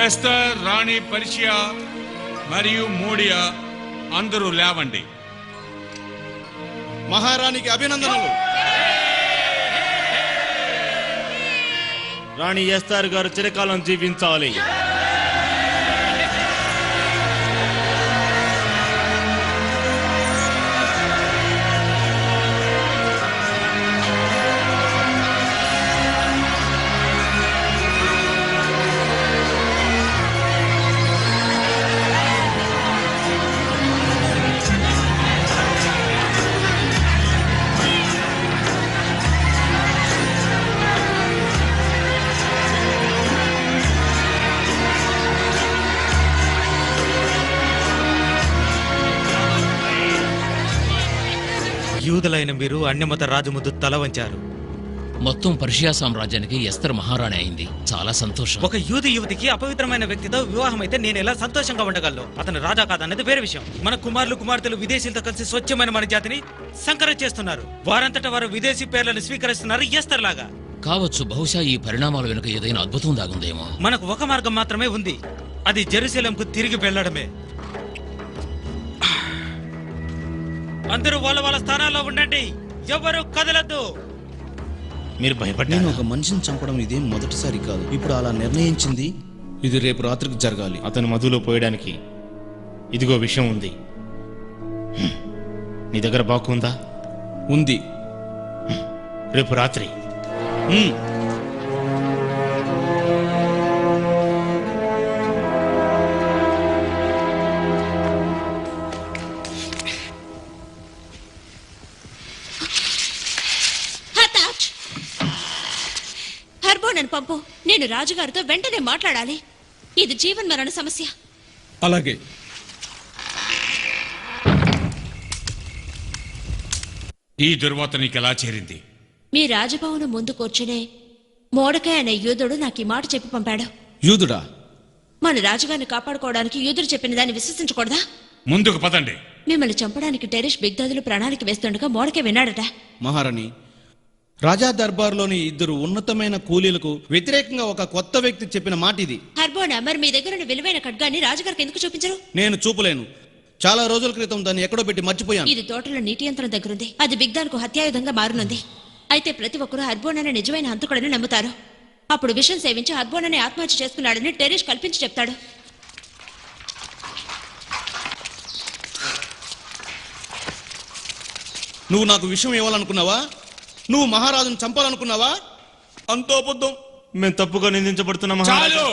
H: ఎస్తర్, రాణి పర్షియా మరియు మోడియా, అందరూ లేవండి.
G: మహారాణికి అభినందనలు.
D: రాణి ఎస్తర్ గారు చిరకాలం జీవించాలి.
B: యూదులైన మీరు అన్యమత రాజు ముందు తల వంచారు.
A: మొత్తం పర్షియా సామ్రాజ్యానికి ఎస్తర్ మహారాణి అయింది. చాలా సంతోషం.
B: ఒక యూది యువతికి అపవిత్రమైన వ్యక్తితో వివాహం అయితే నేను ఎలా సంతోషంగా ఉండగలను? అతను రాజా కాదన్నది వేరే విషయం. మన కుమారులు కుమార్తెలు విదేశీలతో కలిసి స్వచ్ఛమైన మన జాతిని సంకరం చేస్తున్నారు. వారంతటా వారు విదేశీ పేర్లను స్వీకరిస్తున్నారు ఎస్తర్ లాగా.
A: కావచ్చు. బహుశా ఈ పరిణామాల వెనుక ఏదైనా అద్భుతం దాగుందేమో.
B: మనకు ఒక మార్గం మాత్రమే ఉంది. అది జెరూసలేంకు తిరిగి వెళ్లడమే. అందరూ వాళ్ళ వాళ్ళ స్థానాల్లో ఉండండి. ఎవరు కదలద్దు.
D: మీరు
G: నేను
D: భయపడ్డాను.
G: ఒక మనిషిని చంపడం ఇదేం మొదటిసారి కాదు. ఇప్పుడు అలా నిర్ణయించింది. ఇది రేపు రాత్రికి జరగాలి.
D: అతను మధులో పోయడానికి ఇదిగో విషయం ఉంది. నీ దగ్గర బాకుందా?
G: ఉంది.
D: రేపు రాత్రి
G: హ్మ్.
F: హర్బోనను పంపు. నేను రాజుగారితో వెంటనే మాట్లాడాలి. ఇది జీవన్ మరణ సమస్య.
E: అలాగే.
H: ఈ దుర్వాత నీకెలా చేరింది?
F: మీ రాజభవనం ముందు కూర్చునే మోడకాయ్ అనే యూదుడు నాకు ఈ మాట చెప్పి పంపాడు.
G: యూదుడా?
F: మన రాజుగారిని కాపాడుకోవడానికి యూదుడు చెప్పిన దాన్ని విశ్వసించకూడదా?
H: ముందుకు పదండి.
F: మిమ్మల్ని చంపడానికి టెరిష్ బిగ్దాదులు ప్రణాళిక వేస్తుండగా మోడకాయ్ విన్నాడట.
G: మహారాణి, రాజా దర్బార్లోని ఇద్దరు ఉన్నతమైన కూలీలకు వ్యతిరేకంగా ఒక కొత్త వ్యక్తి చెప్పిన మాట ఇది.
F: హర్బోనా, మరి మీ దగ్గర ఉన్న విలువైన ఖడ్గాన్ని రాజుగారికి ఎందుకు చూపించరు?
G: నేను చూపలేను. చాలా రోజుల క్రితం దాన్ని ఎక్కడో పెట్టి మర్చిపోయాను.
F: ఇది తోటలో నీటి యంత్రం దగ్గరుంది. అది బిగ్దాన్కు హత్యాయుధంగా మారనుంది. అయితే ప్రతి ఒక్కరూ హర్బోనాని నిజమైన హంతకుడని నమ్ముతారు. అప్పుడు విషం సేవించి హర్బోనాని ఆత్మహత్య చేసుకున్నాడని టెరిష్ కల్పించి చెప్తాడు.
G: నువ్వు నాకు విషయం ఇవ్వాలనుకున్నావా? నువ్వు మహారాజును చంపాలనుకున్నావా? అంతో అబద్ధం.
D: మేము తప్పుగా నిందించబడుతున్నాం.
H: చాలు.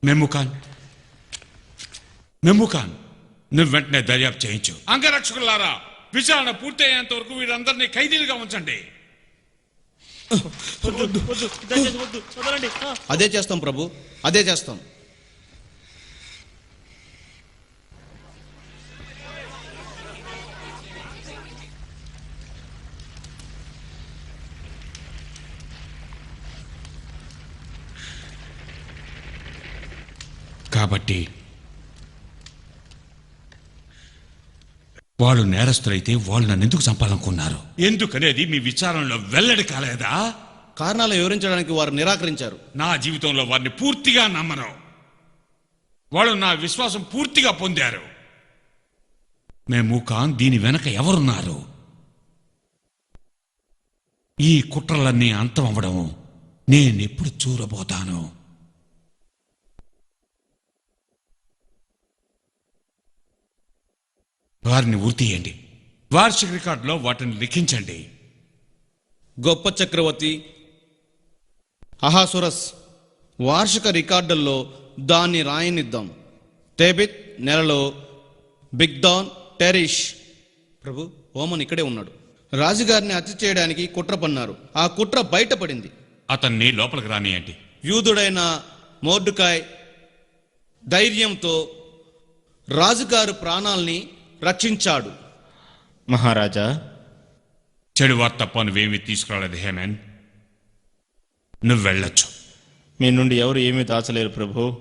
H: మెమ్ముఖాన్, నువ్వు వెంటనే దర్యాప్తు చేయించు. అంగరక్షకులారా, విచారణ పూర్తయ్యేంత వరకు వీరందరినీ ఖైదీలుగా ఉంచండి.
G: అదే చేస్తాం ప్రభు, అదే చేస్తాం.
H: కాబట్టి వాళ్ళు నేరస్తులైతే వాళ్ళు నన్ను ఎందుకు చంపాలనుకున్నారు? ఎందుకనేది మీ విచారణలో వెల్లడి కాలేదా?
G: కారణాలు వివరించడానికి వారు నిరాకరించారు.
H: నా జీవితంలో వారిని పూర్తిగా నమ్మను. వాళ్ళు నా విశ్వాసం పూర్తిగా పొందారు. మెమ్ముఖాన్, దీని వెనక ఎవరున్నారు? ఈ కుట్రలన్నీ అంతం అవ్వడం నేనెప్పుడు చూడబోతాను? వారిని ఉరితీయండి. వార్షిక రికార్డులో వాటిని లిఖించండి.
G: గొప్ప చక్రవర్తి అహాసురస్ వార్షిక రికార్డుల్లో దాన్ని రాయనిద్దాం. తేబిత్ నెలలో బిగ్దాన్ టెరిష్. ప్రభు, ఓమన్ ఇక్కడే ఉన్నాడు. రాజుగారిని హత్య చేయడానికి కుట్ర పన్నారు. ఆ కుట్ర బయటపడింది.
H: అతన్ని లోపలికి రానియండి.
G: యూదుడైన మోర్డుకాయ్ ధైర్యంతో రాజుగారు ప్రాణాల్ని రక్షించాడు.
D: మహారాజా,
H: చెడు వార్త తప్ప నువ్వేమీ తీసుకురాలేదు హేమన్. నువ్వు వెళ్ళొచ్చు.
D: మీ నుండి ఎవరు ఏమీ దాచలేరు ప్రభు.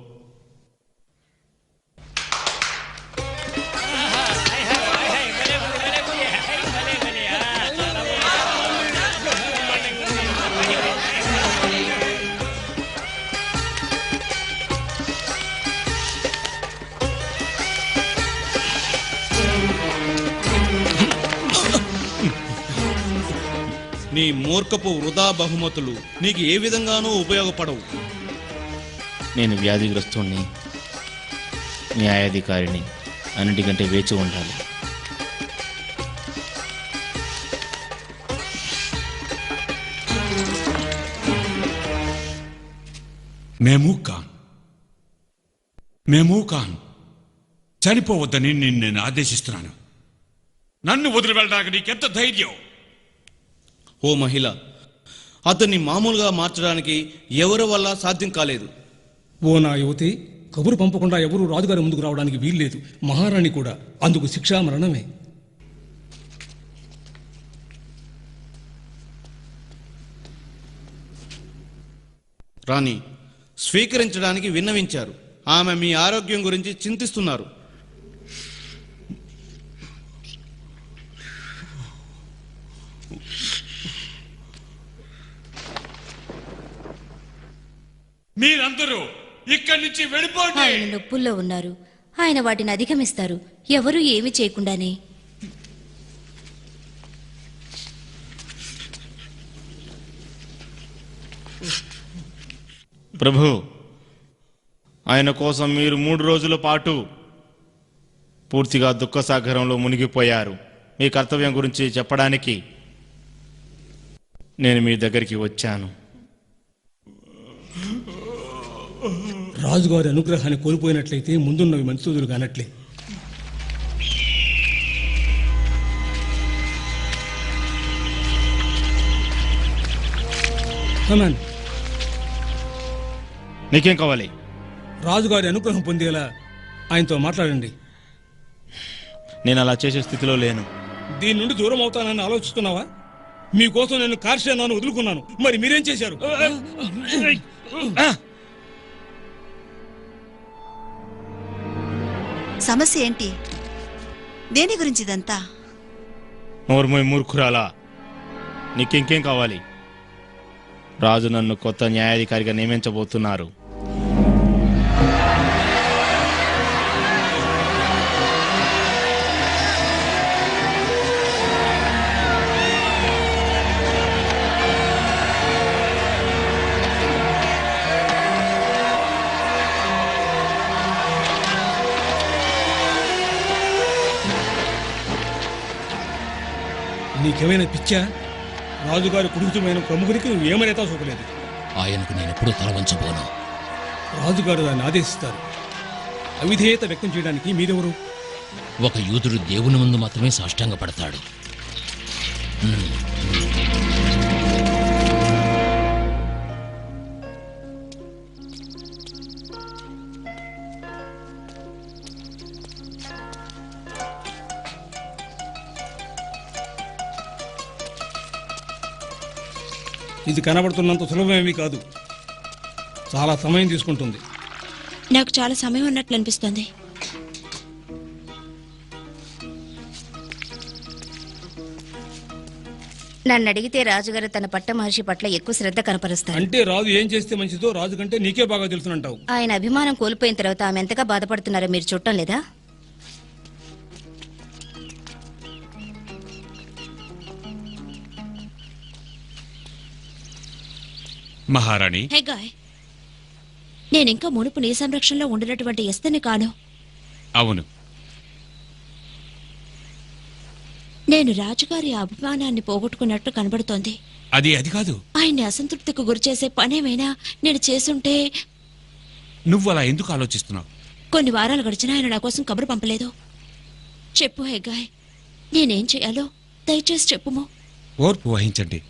G: నీ మూర్ఖపు వృధా బహుమతులు నీకు ఏ విధంగానూ ఉపయోగపడవు.
D: నేను వ్యాధిగ్రస్తుణ్ణి, న్యాయాధికారిని. అన్నిటికంటే వేచి ఉండాలి.
H: మెమ్ముఖాన్, చనిపోవద్దని నేను ఆదేశిస్తున్నాను. నన్ను వదిలి వెళ్ళడానికి నీకెంత ధైర్యం?
G: ఓ మహిళ, అతన్ని మామూలుగా మార్చడానికి ఎవరి వల్ల సాధ్యం కాలేదు.
E: ఓ నా యువతి, కబురు పంపకుండా ఎవరూ రాజుగారి ముందుకు రావడానికి వీల్లేదు. మహారాణి కూడా. అందుకు శిక్షా మరణమే.
G: రాణి స్వీకరించడానికి విన్నవించారు. ఆమె మీ ఆరోగ్యం గురించి చింతిస్తున్నారు.
H: మీరందరూ ఇక్కడి నుంచి వెళ్ళిపోండి.
I: ఆయన నొప్పుల్లో ఉన్నారు. ఆయన వాటిని అధిగమిస్తారు. ఎవరూ ఏమీ చేయకుండానే.
D: ప్రభు, ఆయన కోసం మీరు 3 రోజుల పాటు పూర్తిగా దుఃఖసాగరంలో మునిగిపోయారు. మీ కర్తవ్యం గురించి చెప్పడానికి నేను మీ దగ్గరికి వచ్చాను.
E: రాజుగారి అనుగ్రహాన్ని కోల్పోయినట్లయితే ముందున్నవి మంచి రోజులు కానట్లే. హమాన్,
D: నీకేం కావాలి?
E: రాజుగారి అనుగ్రహం పొందేలా ఆయనతో మాట్లాడండి.
D: నేను అలా చేసే స్థితిలో లేను.
E: దీని నుండి దూరం అవుతానని ఆలోచిస్తున్నావా? మీకోసం నేను కార్షియానాను వదులుకున్నాను. మరి మీరేం చేశారు?
J: సమస్య ఏంటి? దేని గురించి ఇదంతా?
D: నోర్మోయ్ మూర్ఖురాలా, నీకింకేం కావాలి? రాజు నన్ను కొత్త న్యాయాధికారిగా నియమించబోతున్నారు.
E: నీకేమైనా పిచ్చా? రాజుగారి కుటుంబమైన ప్రముఖునికి నువ్వేమనేతా చూపలేదు.
A: ఆయనకు నేనెప్పుడూ తల వంచబోను.
E: రాజుగారు దాన్ని ఆదేశిస్తారు. అవిధేయత వ్యక్తం చేయడానికి మీరెవరు?
A: ఒక యూదుడు దేవుని ముందు మాత్రమే సాష్టాంగపడతాడు.
E: ఇది కనబడుతున్నంత సులభమేమీ కాదు. చాలా సమయం తీసుకుంటుంది.
F: నాకు చాలా సమయం ఉన్నట్లు అనిపిస్తుంది.
I: నన్ను అడిగితే రాజుగారు తన పట్ట మహర్షి పట్ల ఎక్కువ శ్రద్ధ కనపరుస్తారు.
E: అంటే రాజు ఏం చేస్తే మంచిదో రాజు కంటే నీకే బాగా తెలుసునంటావు.
I: ఆయన అభిమానం కోల్పోయిన తర్వాత ఆమె ఎంతగా బాధపడుతున్నారో మీరు చూడటం లేదా?
H: మహారాణి,
F: హే గాయ్, నేనింకా మునుపు నీ సంరక్షణలో ఉండినటువంటి ఎస్తని కాను.
H: అవును,
F: నేను రాజుగారి అభిమానాన్ని పోగొట్టుకున్నట్టు కనబడుతోంది.
H: అది కాదు.
F: ఆయన్ని అసంతృప్తికి గురిచేసే పనేమైనా నేను చేసుంటే.
H: నువ్వు అలా ఎందుకు ఆలోచిస్తున్నావు?
F: కొన్ని వారాలు గడిచినా ఆయన నా కోసం కబురు పంపలేదు. చెప్పు హెగ్గాయ్, నేనేం చేయాలో దయచేసి చెప్పుము.
H: ఓర్పు వహించండి.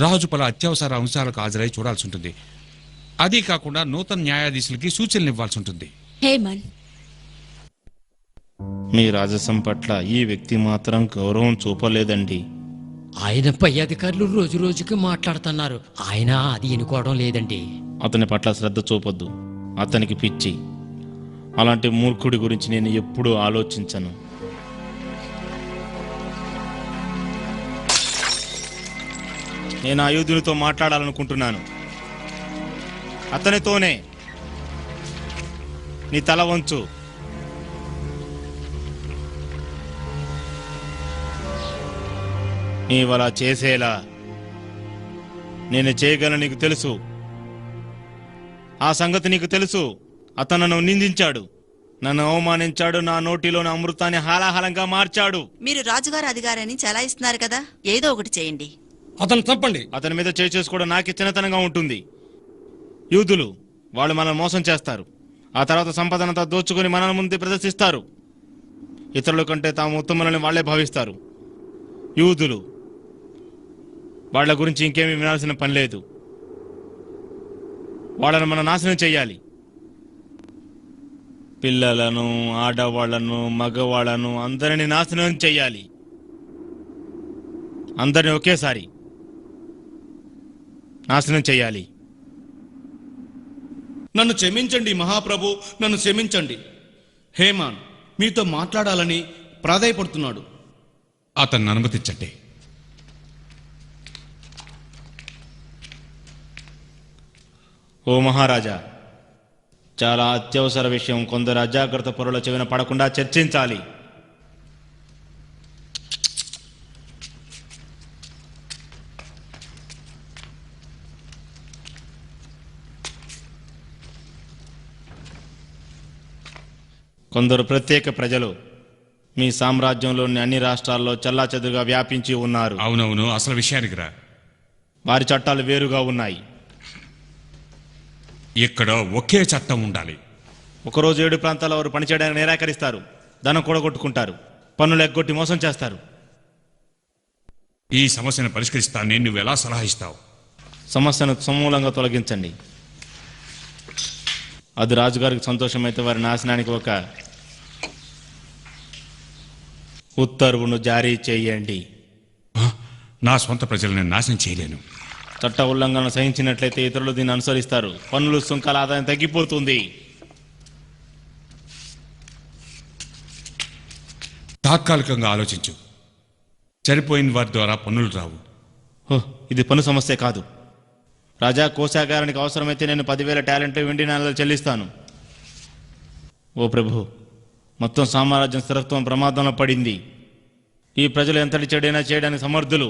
H: రాజు పలు అత్యవసర అంశాలకు హాజరై చూడాల్సి ఉంటుంది. అదీ కాకుండా నూతన న్యాయాధీశులకి సూచనలు ఇవ్వాల్సి ఉంటుంది.
F: హేమన్,
D: మీ రాజసం పట్ల ఈ వ్యక్తి మాత్రం గౌరవం చూపలేదండి.
C: ఆయన పై అధికారులు రోజు రోజుకి మాట్లాడుతున్నారు. ఆయన అది ఎన్నుకోవడం లేదండి.
D: అతని పట్ల శ్రద్ధ చూపొద్దు. అతనికి పిచ్చి. అలాంటి మూర్ఖుడి గురించి నేను ఎప్పుడూ ఆలోచించను. నేను ఆ యూదునితో మాట్లాడాలనుకుంటున్నాను. అతనితోనే. నీ తల వంచు. నీవలా చేసేలా నేను చేయగలను. నీకు తెలుసు, ఆ సంగతి నీకు తెలుసు. అతను నన్ను నిందించాడు, నన్ను అవమానించాడు, నా నోటిలోని అమృతాన్ని హాలాహలంగా మార్చాడు.
J: మీరు రాజుగారి అధికారాన్ని చలాయిస్తున్నారు కదా, ఏదో ఒకటి చేయండి.
E: అతను తప్పండి.
D: అతని మీద చేసుకోవడం నాకే చిన్నతనంగా ఉంటుంది. యూదులు వాళ్ళు మనల్ని మోసం చేస్తారు. ఆ తర్వాత సంపదనంతా దోచుకుని మన ముందు ప్రదర్శిస్తారు. ఇతరుల కంటే తాము ఉత్తములని వాళ్లే భావిస్తారు. యూదులు వాళ్ళ గురించి ఇంకేమీ వినాల్సిన పని లేదు. వాళ్ళని మనం నాశనం చెయ్యాలి. పిల్లలను, ఆడవాళ్లను, మగవాళ్లను అందరిని నాశనం చెయ్యాలి. అందరిని ఒకేసారి నాశనం చెయ్యాలి.
G: నన్ను క్షమించండి మహాప్రభు, నన్ను క్షమించండి. హేమాన్ మీతో మాట్లాడాలని ప్రాధాయపడుతున్నాడు.
H: అతన్ని అనుమతించండి.
D: ఓ మహారాజా, చాలా అత్యవసర విషయం. కొందరు అజాగ్రత్త పరుల చెవిన పడకుండా చర్చించాలి. కొందరు ప్రత్యేక ప్రజలు మీ సామ్రాజ్యంలోని అన్ని రాష్ట్రాల్లో చెల్లాచెదురుగా వ్యాపించి ఉన్నారు.
H: అవునవును, అసలు విషయానికి రా.
D: వారి చట్టాలు వేరుగా ఉన్నాయి.
H: ఇక్కడ ఒకే చట్టం ఉండాలి.
D: ఒకరోజు 7 ప్రాంతాల వారు పనిచేయడానికి నిరాకరిస్తారు, ధనం కూడగొట్టుకుంటారు, పన్నులు ఎగ్గొట్టి మోసం చేస్తారు.
H: ఈ సమస్యను పరిష్కరిస్తానని నువ్వు ఎలా సలహా ఇస్తావు?
D: సమస్యను సమూలంగా తొలగించండి. అది రాజుగారికి సంతోషమైతే వారి నాశనానికి ఒక ఉత్తర్వును జారీ చేయండి.
H: నా సొంత ప్రజలను నాశనం చేయలేను.
D: చట్ట ఉల్లంఘన సహించినట్లయితే ఇతరులు దీన్ని అనుసరిస్తారు. పన్నులు, సుంకాల ఆదాయం తగ్గిపోతుంది.
H: తాత్కాలికంగా ఆలోచించు. చనిపోయిన వారి ద్వారా పన్నులు రావు.
D: ఇది పన్ను సమస్య కాదు. రాజా కోశాగారానికి అవసరమైతే నేను 10,000 టాలెంట్లు వెండి నాణాలు చెల్లిస్తాను. ఓ ప్రభు, మొత్తం సామ్రాజ్యం స్థిరత్వం ప్రమాదంలో పడింది. ఈ ప్రజలు ఎంతటి చెడైనా చేయడానికి సమర్థులు.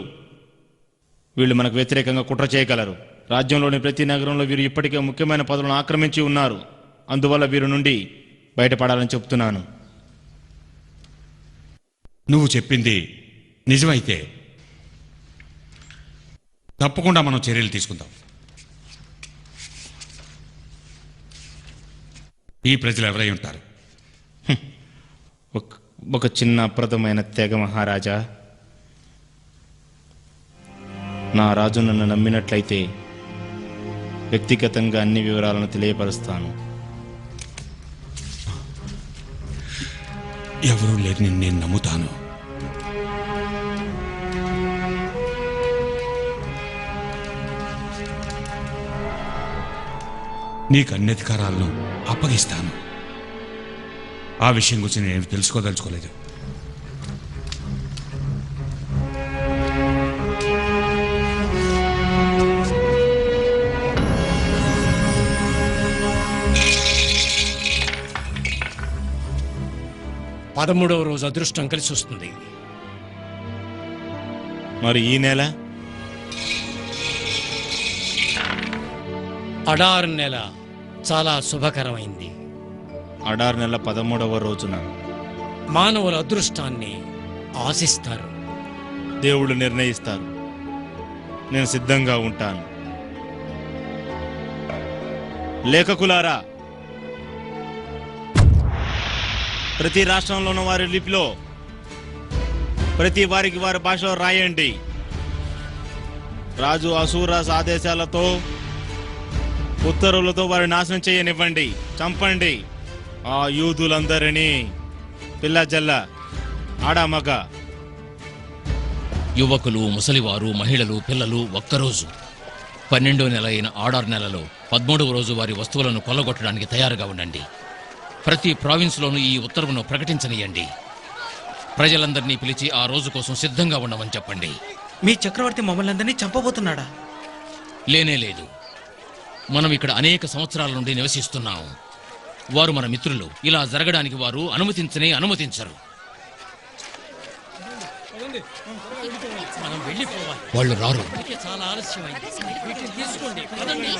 D: వీళ్ళు మనకు వ్యతిరేకంగా కుట్ర చేయగలరు. రాజ్యంలోని ప్రతి నగరంలో వీరు ఇప్పటికే ముఖ్యమైన పదవులను ఆక్రమించి ఉన్నారు. అందువల్ల వీరి నుండి బయటపడాలని చెప్తున్నాను.
H: నువ్వు చెప్పింది నిజమైతే తప్పకుండా మనం చర్యలు తీసుకుందాం. ఈ ప్రజలు ఎవరై ఉంటారు?
D: ఒక చిన్న అప్రదమైన తెగ మహారాజా. నా రాజు నన్ను నమ్మినట్లయితే వ్యక్తిగతంగా అన్ని వివరాలను తెలియపరుస్తాను.
H: ఎవరూ లేని నేను నమ్ముతాను. నీకు అన్ని అధికారాలను అప్పగిస్తాను. ఆ విషయం గురించి నేను తెలుసుకోదలుచుకోలేదు.
C: పదమూడవ రోజు అదృష్టం కలిసి వస్తుంది.
D: మరి ఈ నెల?
C: అడార్ నెల చాలా శుభకరమైంది.
D: అడార్ నెల 13వ రోజున
C: మానవుల అదృష్టాన్ని ఆశిస్తారు.
D: దేవుళ్ళు నిర్ణయిస్తారు. నేను సిద్ధంగా ఉంటాను. లేఖకులారా, ప్రతి రాష్ట్రంలోని వారి లిపిలో ప్రతి వారికి వారి భాషలో రాయండి. రాజు అసూరాస్ ఆదేశాలతో, ఉత్తర్వులతో వారి నాశనం చేయనివ్వండి. చంపండి ఆ యూదులందరినీ, పిల్ల జల్ల, ఆడమగ,
A: యువకులు, ముసలివారు, మహిళలు, పిల్లలు ఒక్కరోజు 12వ నెల అయిన ఆడార్ నెలలో 13వ రోజు వారి వస్తువులను కొల్లగొట్టడానికి తయారుగా ఉండండి. ప్రతి ప్రావిన్స్లోనూ ఈ ఉత్తర్వును ప్రకటించనియండి. ప్రజలందరినీ పిలిచి ఆ రోజు కోసం సిద్ధంగా ఉండమని చెప్పండి.
B: మీ చక్రవర్తి మమ్మల్ని అందరినీ చంపబోతున్నాడా?
A: లేనే లేదు. మనం ఇక్కడ అనేక సంవత్సరాల నుండి నివసిస్తున్నాం. వారు మన మిత్రులు. ఇలా జరగడానికి వారు అనుమతించరు.
C: మనం వెళ్ళిపోవాలి.
A: వాళ్ళు రారు.
C: చాలా ఆలస్యమైంది. వీటిని తీసుకోండి. పదండి.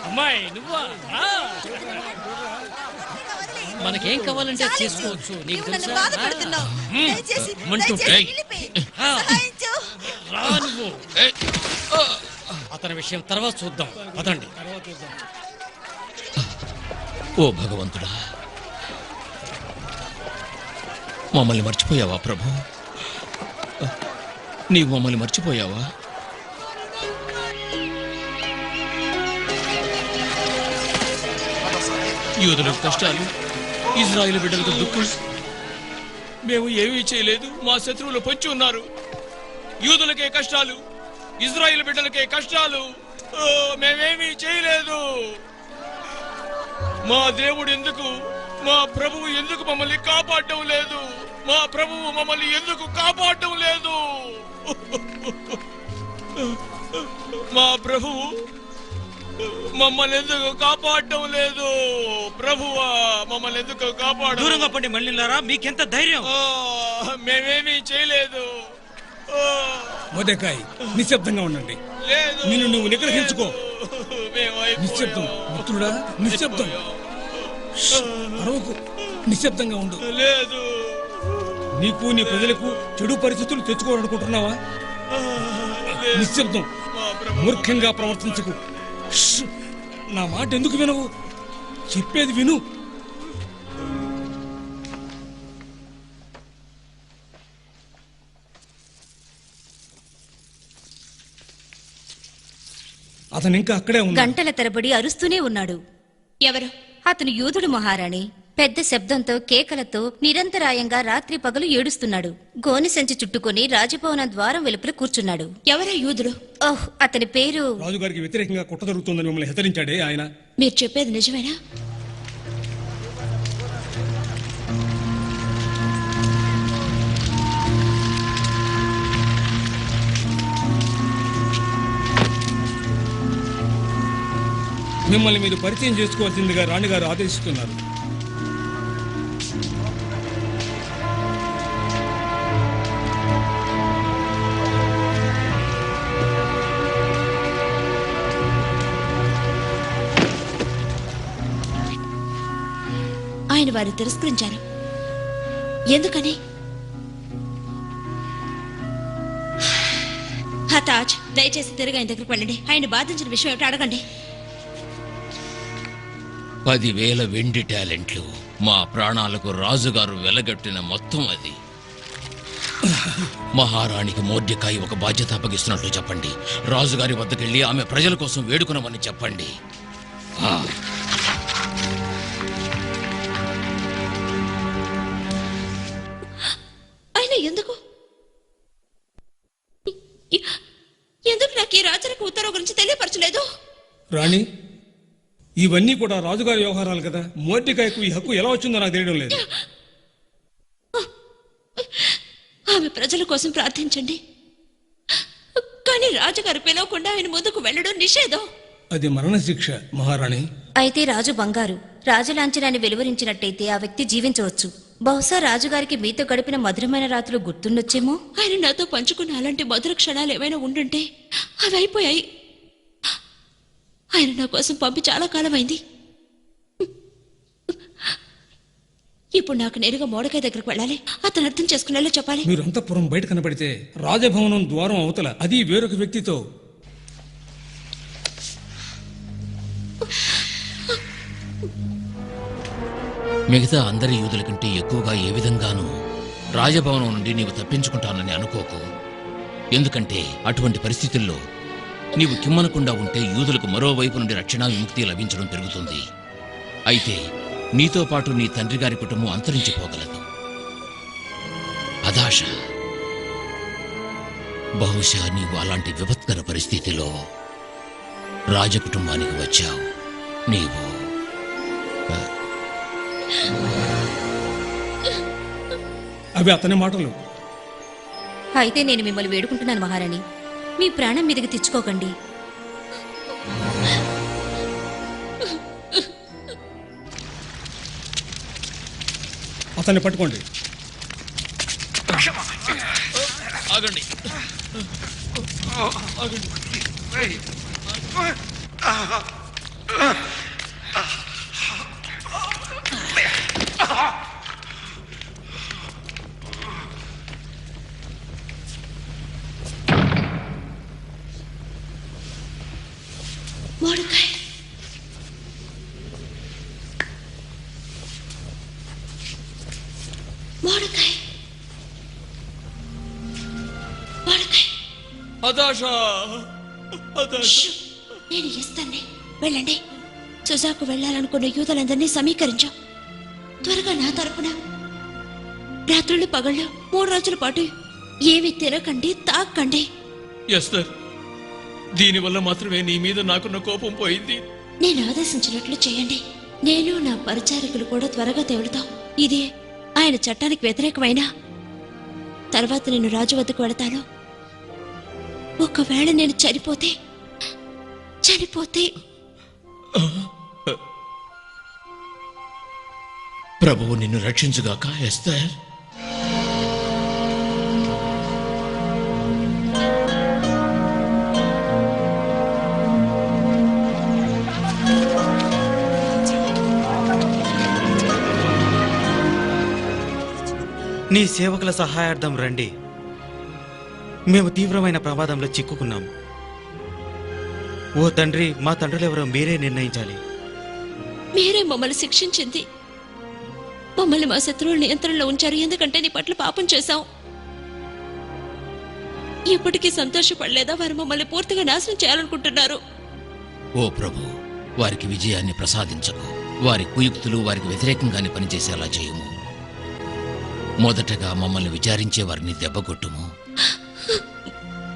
C: అమ్మాయి నువ్వా? మనకేం కావాలంటే చేసుకోవచ్చు. నీకు తెలుసా? అతని విషయం తర్వాత చూద్దాం. పదండి.
A: ఓ భగవంతుడా, మమ్మల్ని మర్చిపోయావా ప్రభు? నీవు మమ్మల్ని మర్చిపోయావా? యూదులకు కష్టాలు, ఇజ్రాయేలు బిడ్డలకు దుఃఖం. మేము ఏమీ చేయలేదు, మా శత్రువులు పొంచి ఉన్నారు. యూదులకే కష్టాలు, ఇజ్రాయేలు బిడ్డలకే కష్టాలు. మేమేమీ చేయలేదు. మా దేవుడు ఎందుకు, మా ప్రభువు ఎందుకు మమ్మల్ని కాపాడటం లేదు? మా ప్రభువు మమ్మల్ని ఎందుకు కాపాడటం లేదు? మా ప్రభువు మమ్మల్ని ఎందుకు కాపాడటం లేదు? ప్రభువా, మమ్మల్ని ఎందుకు కాపాడు?
B: దూరంగా పండి మళ్ళీలారా, మీకెంత ధైర్యం?
A: మేమేమీ చేయలేదు.
E: మొదకాయ్, నిశ్శబ్దంగా ఉండండి. నిన్ను నువ్వు నిగ్రహించుకో. నిశ్శబ్దం మిత్రుడా, నిశ్శబ్దం. అరవకు, నిశ్శబ్దంగా ఉండు.
A: లేదు.
E: నీకు నీ ప్రజలకు చెడు పరిస్థితులు తెచ్చుకోవాలనుకుంటున్నావా? నిశ్శబ్దం. మూర్ఖంగా ప్రవర్తించకు. నా మాట ఎందుకు వినవు? చెప్పేది విను. అతను ఇంకా అక్కడే ఉన్నాడు.
I: గంటల తరబడి అరుస్తూనే ఉన్నాడు.
F: ఎవరు?
I: అతను యూదుడు మహారాణి. పెద్ద శబ్దంతో, కేకలతో నిరంతరాయంగా రాత్రి పగలు ఏడుస్తున్నాడు. గోని సంచి చుట్టుకొని రాజభవనం ద్వారం వెలుపల కూర్చున్నాడు.
F: ఎవరా యూదుడు?
I: ఓహ్, అతని పేరు...
E: రాజుగారికి వ్యతిరేకంగా కుట్ర జరుగుతుందని మిమ్మల్ని హెచ్చరించాడే ఆయన.
F: మీరు చెప్పేది నిజమేనా?
E: మిమ్మల్ని మీరు పరిచయం చేసుకోవాల్సిందిగా రాణిగారు ఆదేశిస్తున్నారు.
F: ఆయన వారు తిరస్కరించారు. ఎందుకని? హతాజ్, దయచేసి తిరిగి ఆయన దగ్గరికి వెళ్ళండి. ఆయన బాధించిన విషయం ఏమిటో అడగండి.
A: 10,000 వెండి టాలెంట్లు, మా ప్రాణాలకు రాజుగారు వెలగట్టిన మొత్తం అది. మహారాణికి మోర్డెకాయి ఒక బాధ్యత అప్పగిస్తున్నట్లు చెప్పండి. రాజుగారి వద్దకెళ్ళి ఆమె ప్రజల కోసం వేడుకునమని చెప్పండి.
F: ఆయన ఎందుకు నాకు ఈ రాజులకు ఉత్తర్వు గురించి తెలియపరచలేదు?
E: రాణి, ఇవన్నీ కూడా రాజుగారి వ్యవహారాలు కదా. మోర్డెకాయికు ఈ హక్కు ఎలా వచ్చిందో నాకు తెలియడం లేదు.
F: ఆమె ప్రజల కోసం ప్రార్థించండి, కానీ రాజుగారు పిలవకుండా ఆయన ముందుకు వెళ్ళడం నిషేధం.
E: అది మరణశిక్ష మహారాణి.
I: అయితే రాజు బంగారు. రాజు లాంఛనాన్ని వెలువరించినట్టయితే ఆ వ్యక్తి జీవించవచ్చు. బహుశా రాజుగారికి మీతో గడిపిన మధురమైన రాత్రులు గుర్తుండొచ్చేమో.
F: ఆయన నాతో పంచుకున్న అలాంటి మధుర క్షణాలు ఏమైనా ఉండుంటే అవి అయిపోయాయి. ఆయన నా కోసం పంపి చాలా కాలమైంది. ఇప్పుడు నాకు నేరుగా మోడకాయ దగ్గరకు వెళ్ళాలి. అతను అర్థం చేసుకునేలా చెప్పాలి.
E: మీరు అంతఃపురం బయట కనబడితే రాజభవనం ద్వారం అవతల, అది వేరొక వ్యక్తితో.
A: మిగతా అందరి యూదుల కంటే ఎక్కువగా ఏ విధంగానూ రాజభవనం నుండి నీవు తప్పించుకుంటానని అనుకోకు. ఎందుకంటే అటువంటి పరిస్థితుల్లో నీవు కిమ్మనకుండా ఉంటే యూదులకు మరోవైపు నుండి రక్షణ విముక్తి లభించడం పెరుగుతుంది. అయితే నీతో పాటు నీ తండ్రి గారి కుటుంబం అంతరించిపోగలదు. అదాశ, బహుశా నీవు అలాంటి విపత్కర పరిస్థితిలో రాజకుటుంబానికి వచ్చావు. నీవు
E: అవి అతని మాటలు.
I: అయితే నేను మిమ్మల్ని వేడుకుంటున్నాను మహారాణి, మీ ప్రాణం మీదకి తెచ్చుకోకండి.
E: అతన్ని పట్టుకోండి.
A: ఆగండి.
F: మోడకాయ్, మోడకాయ్, నేను ఇస్తాను, వెళ్ళండి. సుజాకు వెళ్ళాలనుకున్న యూదులందరినీ సమీకరించాం. త్వరగా నా తరపున రాత్రులు పగళ్ళు 3 రోజుల పాటు ఏవి తినకండి, తాకండి.
K: ఎస్తర్, దీనివల్ల మాత్రమే నీ మీద నాకున్న కోపం పోయింది.
F: నేను ఆదేశించినట్లు చేయండి. నేను నా పరిచారకులు కూడా త్వరగా తెవలుతాం. ఇది ఆయన చట్టానికి వ్యతిరేకమైన తర్వాత నేను రాజు వద్దకు వెళతాను. ఒకవేళ నేను చనిపోతే
K: ప్రభువు నిన్ను రక్షించుగాక ఎస్తర్.
B: నీ సేవకుల సహాయార్థం రండి. మేము తీవ్రమైన ప్రమాదంలో చిక్కుకున్నాం. ఓ తండ్రి, మా తండ్రులెవరో మీరే నిర్ణయించాలి.
F: మీరే మమ్మల్ని శిక్షించింది. మమ్మల్ని మా శత్రువుల నియంత్రణలో ఉంచారు, ఎందుకంటే నీ పట్ల పాపం చేశాం. ఇప్పటికీ సంతోషపడలేదా? వారు మమ్మల్ని పూర్తిగా నాశనం చేయాలనుకుంటున్నారు.
A: ఓ ప్రభు, వారికి విజయాన్ని ప్రసాదించకు. వారి కుయుక్తులు వారికి వ్యతిరేకంగానే పనిచేసేలా చేయుము. మొదటగా మమ్మల్ని విచారించే వారిని దెబ్బకొట్టుము.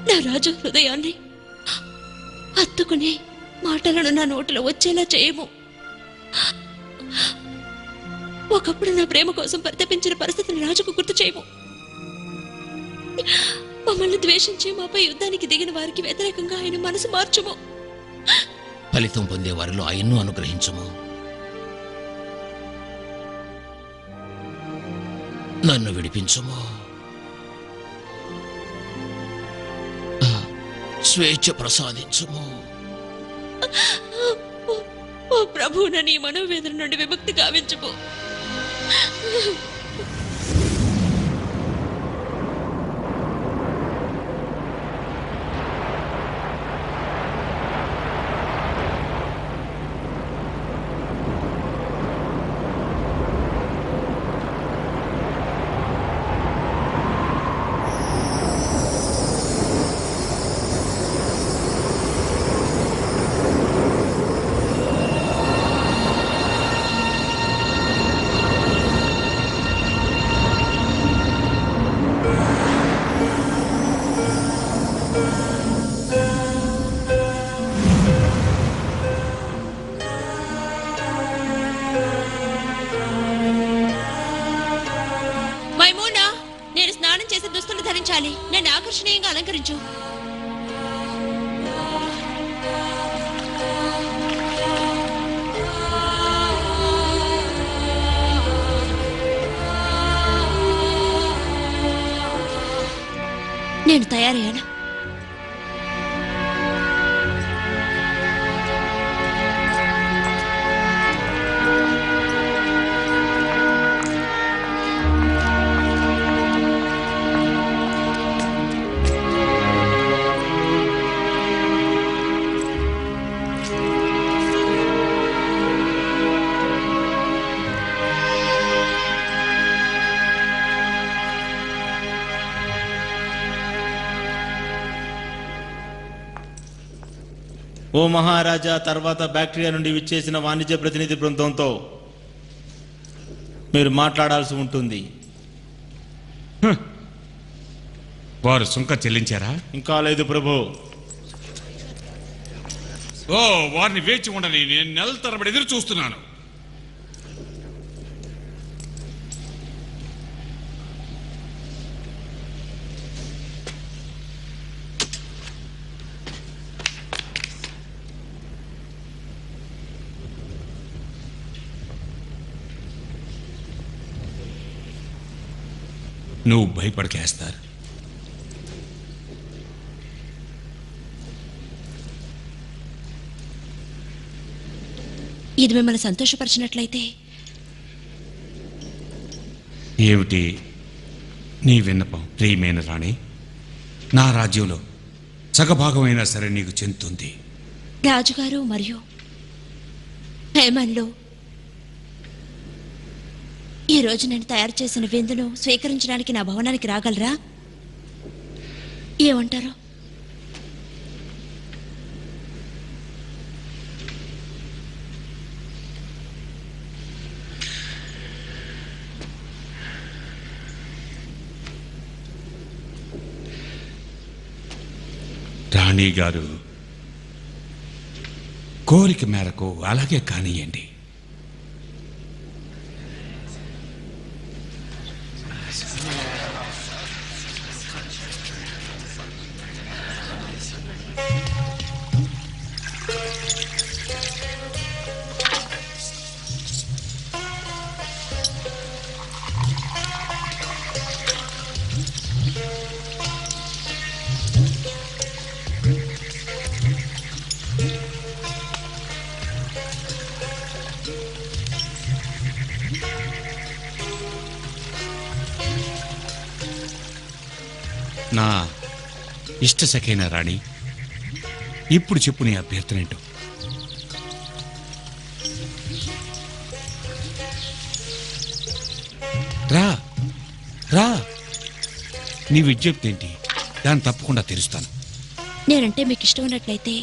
F: నా రాజు హృదయాన్ని హత్తుకునే మాటలను నా నోటిలో వచ్చేలా చేయము. ఒకప్పుడు నా ప్రేమ కోసం పరితపించిన పరిస్థితిని రాజుకు గుర్తు చేయము. మమ్మల్ని ద్వేషించి మాపై యుద్ధానికి దిగిన వారికి వ్యతిరేకంగా ఆయన మనసు మార్చుము.
A: ఫలితం పొందే వారిలో ఆయన్ను అనుగ్రహించుము. నన్ను విడిపించుము. స్వేచ్ఛ ప్రసాదించుము.
F: ఓ ప్రభు, నీ మనోవేదన నుండి విముక్తి గావించుము. మైమూనా, నేను స్నానం చేసే దుస్తులు ధరించాలి. నన్ను ఆకర్షణీయంగా అలంకరించు. నేను తయారయ్యాను.
D: ఓ మహారాజా, తర్వాత బ్యాక్టీరియా నుండి విచ్చేసిన వాణిజ్య ప్రతినిధి బృందంతో మీరు మాట్లాడాల్సి ఉంటుంది.
H: వారు సుంక చెల్లించారా?
D: ఇంకా లేదు ప్రభు.
H: ఓ, వారిని వేచి ఉండని. నేను నెల తరబడి ఎదురు చూస్తున్నాను. నువ్వు భయపడకేస్తారు.
F: ఇది మిమ్మల్ని సంతోషపరిచినట్లయితే
H: ఏమిటి నీ విన్నపం? ప్రియమైన రాణి, నా రాజ్యంలో సగభాగమైనా సరే నీకు చెందుతుంది.
F: రాజుగారు మరియు హేమన్లో ఈ రోజు నేను తయారు చేసిన విందును స్వీకరించడానికి నా భవనానికి రాగలరా? ఏమంటారు?
H: రాణి గారు, కోరిక మేరకు అలాగే కానియండి. నా ఇష్టసఖైన రాణి, ఇప్పుడు చెప్పు నీ అభ్యర్థనేంటో. రా రా, నీ విజ్ఞప్తి ఏంటి? దాన్ని తప్పకుండా తెరుస్తాను.
F: నేనంటే మీకు ఇష్టం ఉన్నట్లయితే,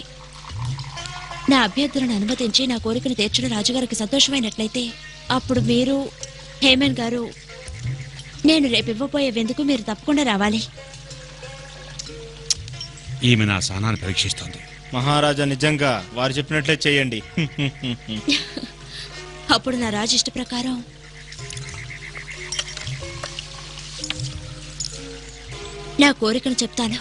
F: నా అభ్యర్థులను అనుమతించి నా కోరికను తీర్చడం రాజుగారికి సంతోషమైనట్లయితే, అప్పుడు మీరు, హేమన్ గారు, నేను రేపు ఇవ్వబోయే విందుకు మీరు తప్పకుండా రావాలి.
H: ఈమె నా సహనాన్ని పరీక్షిస్తోంది.
D: మహారాజా, నిజంగా వారు చెప్పినట్లే చేయండి.
F: అప్పుడు నా రాజు ఇష్ట ప్రకారం నా కోరికను చెప్తాను.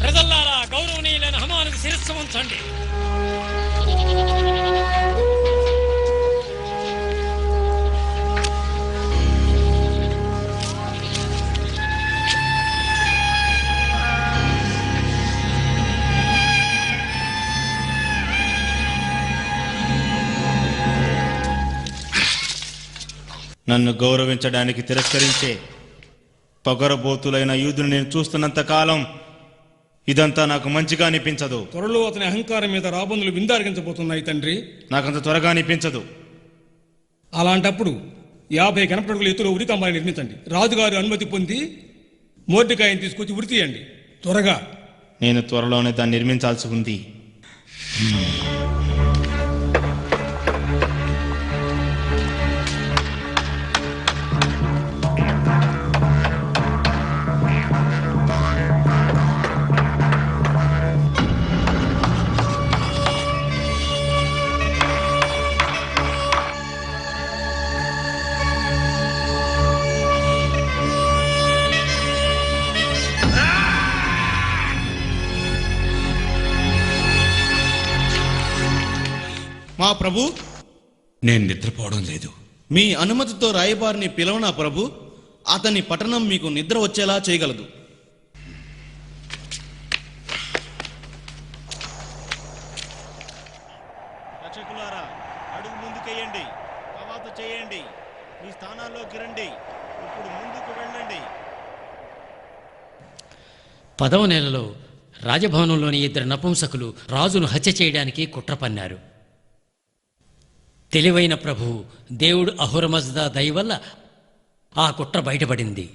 C: ప్రజల్లారా, గౌరవనీయులైన హనుమానుకు శిరస్సు వంచండి.
D: నన్ను గౌరవించడానికి తిరస్కరించే పొగరబోతులైన యూదుని నేను చూస్తున్నంత కాలం ఇదంతా నాకు మంచిగా అనిపించదు.
E: త్వరలో అతని అహంకారం మీద రాబందులు విందారగించబోతున్నాయి తండ్రి.
D: నాకంత త్వరగా అనిపించదు.
E: అలాంటప్పుడు 50 కనపడుగుల ఎత్తులో ఉరికంబాన్ని నిర్మించండి. రాజుగారి అనుమతి పొంది మోర్డికాయని తీసుకొచ్చి ఉరి తీయండి త్వరగా.
D: నేను త్వరలోనే దాన్ని నిర్మించాల్సి ఉంది.
G: మా ప్రభు,
H: నేను నిద్రపోవడం లేదు.
G: మీ అనుమతితో రాయబారిని పిలవనా ప్రభు? అతని పఠనం మీకు నిద్ర వచ్చేలా చేయగలదు.
D: రక్షకులారా, అడుగు ముందుకేయండి, కవాతు చేయండి, మీ స్థానాల్లోకి రండి, ఇప్పుడు ముందుకు వెళ్ళండి.
C: 10వ నెలలో రాజభవనంలోని 2 నపుంసకులు రాజును హత్య చేయడానికి కుట్ర పన్నారు. తెలివైన ప్రభు దేవుడు అహురమజ్దా దయ వల్ల ఆ కుట్ర బయటపడింది.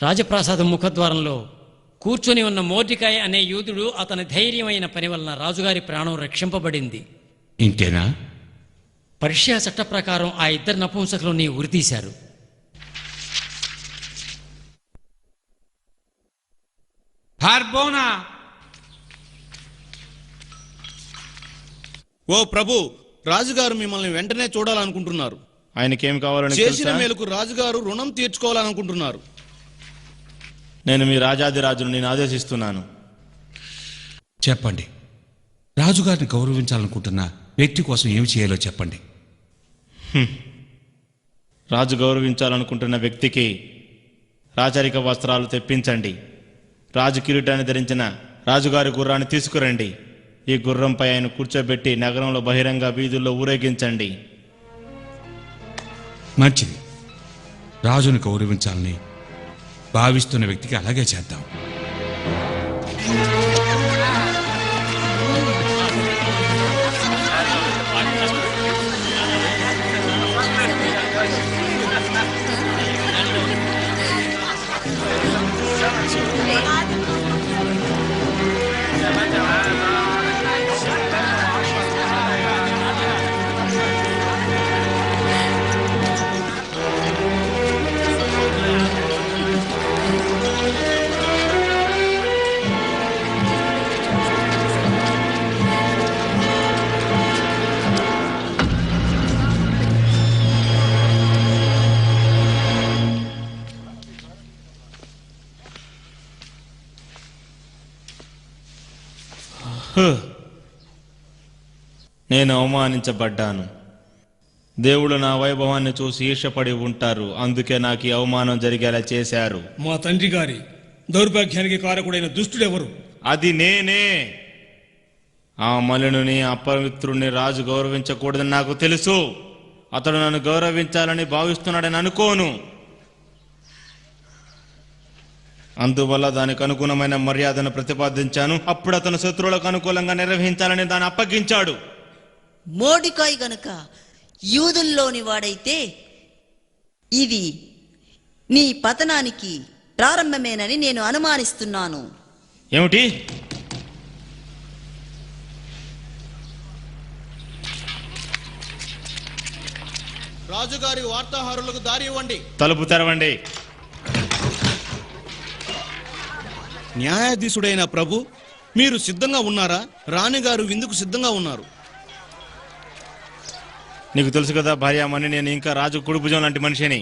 C: రాజప్రాసాదం ముఖద్వారంలో కూర్చొని ఉన్న మోర్డికాయ్ అనే యూదుడు అతని ధైర్యమైన పని వలన రాజుగారి ప్రాణం రక్షింపబడింది.
H: ఇంతేనా?
C: పర్షియా చట్ట ప్రకారం ఆ 2 నపుంసకులని ఉరితీశారు.
H: హార్బోనా,
G: ఓ ప్రభు, రాజుగారు మిమ్మల్ని వెంటనే చూడాలనుకుంటున్నారు.
D: ఆయనకేం కావాలని
G: చేసిన మేలుకు రాజుగారు రుణం తీర్చుకోవాలనుకుంటున్నారు.
D: నేను మీ రాజాదిరాజును నేను ఆదేశిస్తున్నాను.
H: చెప్పండి. రాజుగారిని గౌరవించాలనుకుంటున్న వ్యక్తి కోసం ఏమి చేయాలో చెప్పండి.
D: రాజు గౌరవించాలనుకుంటున్న వ్యక్తికి రాచరిక వస్త్రాలు తెప్పించండి. రాజు కిరీటాన్ని ధరించిన రాజుగారి గుర్రాన్ని తీసుకురండి. ఈ గుర్రంపై ఆయన కూర్చోబెట్టి నగరంలో బహిరంగ వీధుల్లో ఊరేగించండి.
H: మంచిది. రాజును గౌరవించాలని భావిస్తున్న వ్యక్తికి అలాగే చేద్దాం.
D: నేను అవమానించబడ్డాను. దేవుడు నా వైభవాన్ని చూసి ఈర్ష్యపడి ఉంటారు. అందుకే నాకు ఈ అవమానం జరిగేలా చేశారు.
E: మా తండ్రి గారి దౌర్భాగ్యానికి కారకుడైన దుష్టుడెవరు?
D: అది నేనే. ఆ మలినుని అపవిత్రుణ్ణి రాజు గౌరవించకూడదని నాకు తెలుసు. అతడు నన్ను గౌరవించాలని భావిస్తున్నాడని అనుకోను. అందువల్ల దానికి అనుగుణమైన మర్యాదను ప్రతిపాదించాను. అప్పుడు అతను శత్రువులకు అనుకూలంగా నిర్వహించాలని దాన్ని అప్పగించాడు.
J: మోడికాయ్ గనుక యూదుల్లోని వాడైతే ఇది నీ పతనానికి ప్రారంభమేనని నేను అనుమానిస్తున్నాను.
D: ఏమిటి?
G: రాజుగారి వార్తాహరులకు దారి ఇవ్వండి.
D: తలుపు తెరవండి.
G: న్యాయాధీశుడైన ప్రభు, మీరు సిద్ధంగా ఉన్నారా? రాణిగారు విందుకు సిద్ధంగా ఉన్నారు.
D: నీకు తెలుసు కదా భార్యామణి, నేను ఇంకా రాజు కుడిభుజం లాంటి మనిషిని.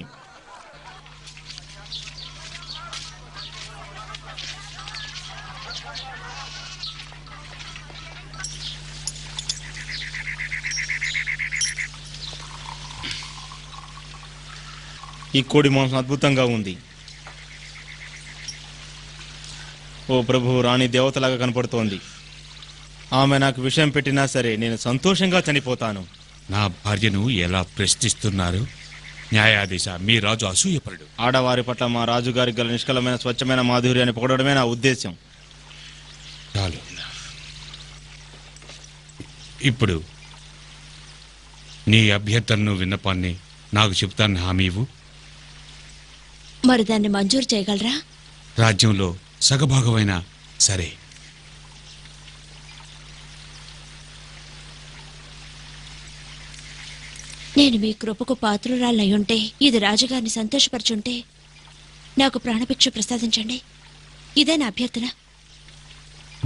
D: ఈ కోడి మాంసం అద్భుతంగా ఉంది. ఓ ప్రభు, రాణి దేవతలాగా కనపడుతోంది. ఆమె నాకు విషయం పెట్టినా సరే నేను సంతోషంగా చనిపోతాను.
H: నా భార్యను ఎలా ప్రశ్నిస్తున్నారు? న్యాయాధీశ, మీ రాజు అసూయపరుడు.
D: ఆడవారి పట్ల మా రాజుగారికి గల నిష్కలమైన స్వచ్ఛమైన మాధుర్యాన్ని పొగడమే నా ఉద్దేశం.
H: చాలు. ఇప్పుడు నీ అభ్యర్థనను, విన్నపాన్ని నాకు చెప్తాను. హామీ ఇవ్వు.
F: మరి దాన్ని మంజూరు చేయగలరా?
H: రాజ్యంలో సగభాగమైనా సరే.
F: నేను మీ కృపకు పాత్రురాలయ్యుంటే, ఇది రాజుగారిని సంతోషపరచుంటే నాకు ప్రాణభిక్ష ప్రసాదించండి. ఇదే నా అభ్యర్థన.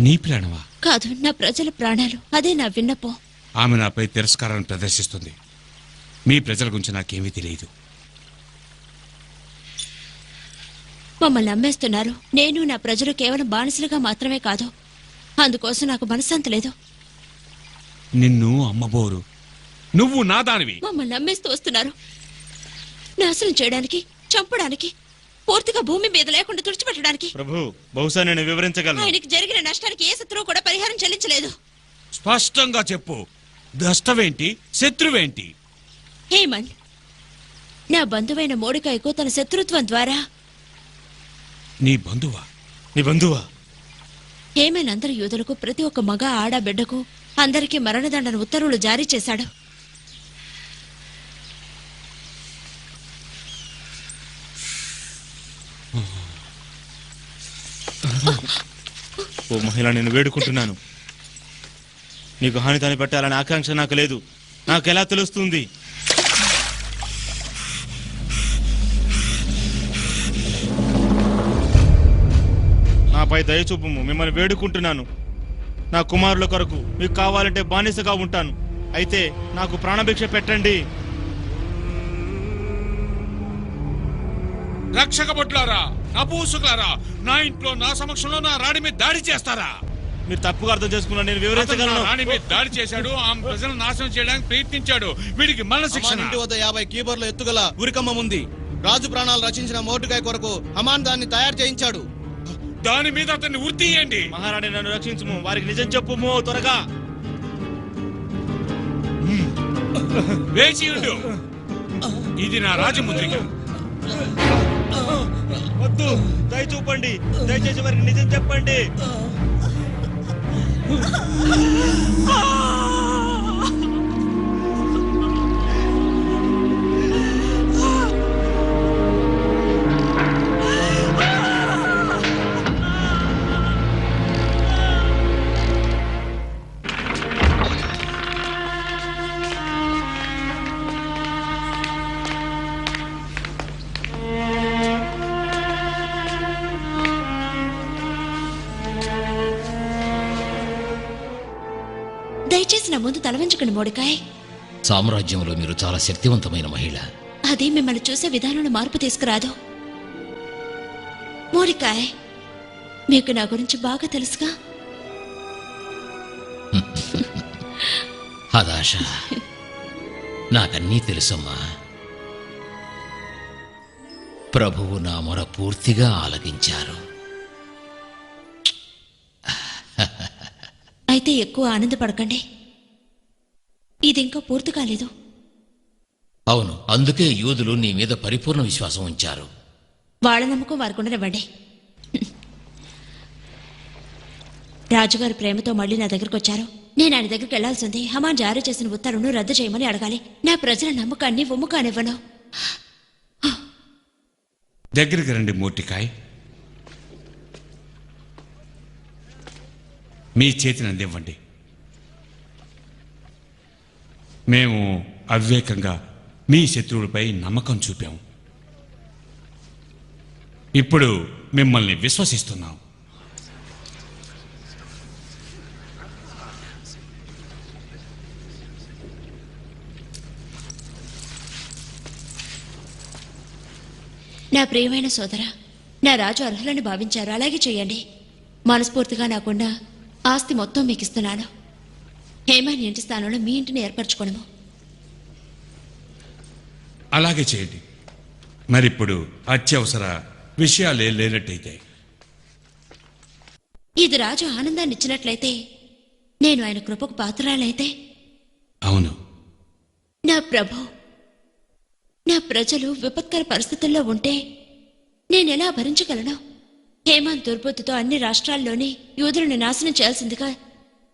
H: నీ ప్రాణమా?
F: కాదు, నా ప్రజల ప్రాణాలు. అదే నా విన్నపం.
H: ఆమె నాపై తిరస్కారాన్ని ప్రదర్శిస్తుంది. మీ ప్రజల గురించి నాకేమీ తెలియదు.
F: మమ్మల్ని నమ్మేస్తున్నారు. నేను నా ప్రజలు కేవలం బానిసలుగా మాత్రమే కాదు. అందుకోసం నాకు మనశ్శాంతి లేదు.
H: నిన్ను అమ్మబోరు. నువ్వు నాదానివి.
F: మమ్మల్ని నమ్మేస్తూ వస్తున్నారు. నాశనం చేయడానికి, చంపడానికి, పూర్తిగా భూమి మీద లేకుండా తుడిచిపెట్టడానికి.
D: ప్రభు, బహుశా నేను వివరించగలను.
F: ఆయనకి జరిగిన నష్టానికి ఏ శత్రువు కూడా పరిహారం చెల్లించలేదు.
H: స్పష్టంగా చెప్పు. నష్టమేంటి? శత్రువేంటి?
F: హేమన్ నా బంధువైన మోడికాయకు తన శత్రుత్వం ద్వారా.
H: నీ బంధువా?
D: నీ బంధువా?
F: హేమన్ అందరి యూదులకు, ప్రతి ఒక్క మగ ఆడ బిడ్డకు అందరికీ మరణదండన ఉత్తర్వులు జారీ చేశాడు.
D: ఓ మహిళ, నేను వేడుకుంటున్నాను. నీకు హాని పెట్టాలనే ఆకాంక్ష నాకు లేదు. నాకెలా తెలుస్తుంది? నాపై దయచూపుము. మిమ్మల్ని వేడుకుంటున్నాను. నా కుమారుల కొరకు మీకు కావాలంటే బానిసగా ఉంటాను. అయితే నాకు ప్రాణభిక్ష పెట్టండి.
H: రక్షక భటులారా, నపూసకులారా, నా ఇంట్లో నా సమక్షంలో నా రాణి మీద దాడి చేస్తారా?
D: మీరు తప్పుగా అర్థం చేసుకున్నా. నేను వివరించగలను.
H: రాణి మీద దాడి చేశాడు. ఆమె ప్రజలను నాశనం చేయడానికి ప్రయత్నించాడు. వీడికి మరణ శిక్ష.
G: ఇంటి వద్ద 50 కీబర్ల ఎత్తుగల ఉరికమ్మ ఉంది. రాజు ప్రాణాలు రచించిన మోటుకాయ కొరకు హమాన్ దాన్ని తయారు చేయించాడు.
H: దాని మీద అతన్ని ఉరితీయండి.
D: మహారాణి, నన్ను రక్షించుము. వారికి నిజం చెప్పుము త్వరగా.
H: వేచి ఉండు. ఇది నా రాజముద్రిక.
D: వద్దు, దయ చూపండి. దయచేసి వారికి నిజం చెప్పండి.
F: దయచేసి నా ముందు తలవంచకండి మోడికాయ్.
A: సామ్రాజ్యంలో మీరు చాలా శక్తివంతమైన మహిళ.
F: అది మిమ్మల్ని చూసే విధానంలో మార్పు తీసుకురాదు. మోడికాయ్, మీకు నా గురించి బాగా తెలుసుగా.
A: హదాష, నాకన్నీ తెలుసమ్మా. ప్రభువు నా మొర పూర్తిగా ఆలకించారు.
F: అయితే ఎక్కువ ఆనందపడకండి, ఇది ఇంకా పూర్తి కాలేదు.
A: అవును, అందుకే యూదులు నీ మీద పరిపూర్ణ విశ్వాసం ఉంచారు.
F: వాళ్ళ నమ్మకం వారికి ఉండనివ్వండి. రాజుగారు ప్రేమతో మళ్ళీ నా దగ్గరకు వచ్చారు. నేను ఆయన దగ్గరికి వెళ్లాల్సింది హమాన్ జారీ చేసిన ఉత్తర్వును రద్దు చేయమని అడగాలి. నా ప్రజల నమ్మకాన్ని ఒమ్ము కానివ్వను.
H: దగ్గరికి రండి మోర్టికాయ్. మీ చేతిని అందివ్వండి. మేము అవివేకంగా మీ శత్రువులపై నమ్మకం చూపాం. ఇప్పుడు మిమ్మల్ని విశ్వసిస్తున్నాం.
F: నా ప్రియమైన సోదరా, నా రాజు అర్హులని భావించారు, అలాగే చేయండి. మనస్ఫూర్తిగా నాకున్న ఆస్తి మొత్తం మీకు ఇస్తున్నాను. హేమాని ఇంటి స్థానంలో మీ ఇంటిని ఏర్పరచుకోను.
H: అలాగే చేయండి. మరిప్పుడు అత్యవసర విషయాలే లేనట్టయితే,
F: ఇది రాజు ఆనందాన్ని ఇచ్చినట్లయితే, నేను ఆయన కృపకు పాత్రలైతే,
H: అవును,
F: నా ప్రభు, నా ప్రజలు విపత్కర పరిస్థితుల్లో ఉంటే నేనెలా భరించగలను? హేమాన్ దుర్బుద్ధితో అన్ని రాష్ట్రాల్లోని యూదులను నాశనం చేయాల్సిందిగా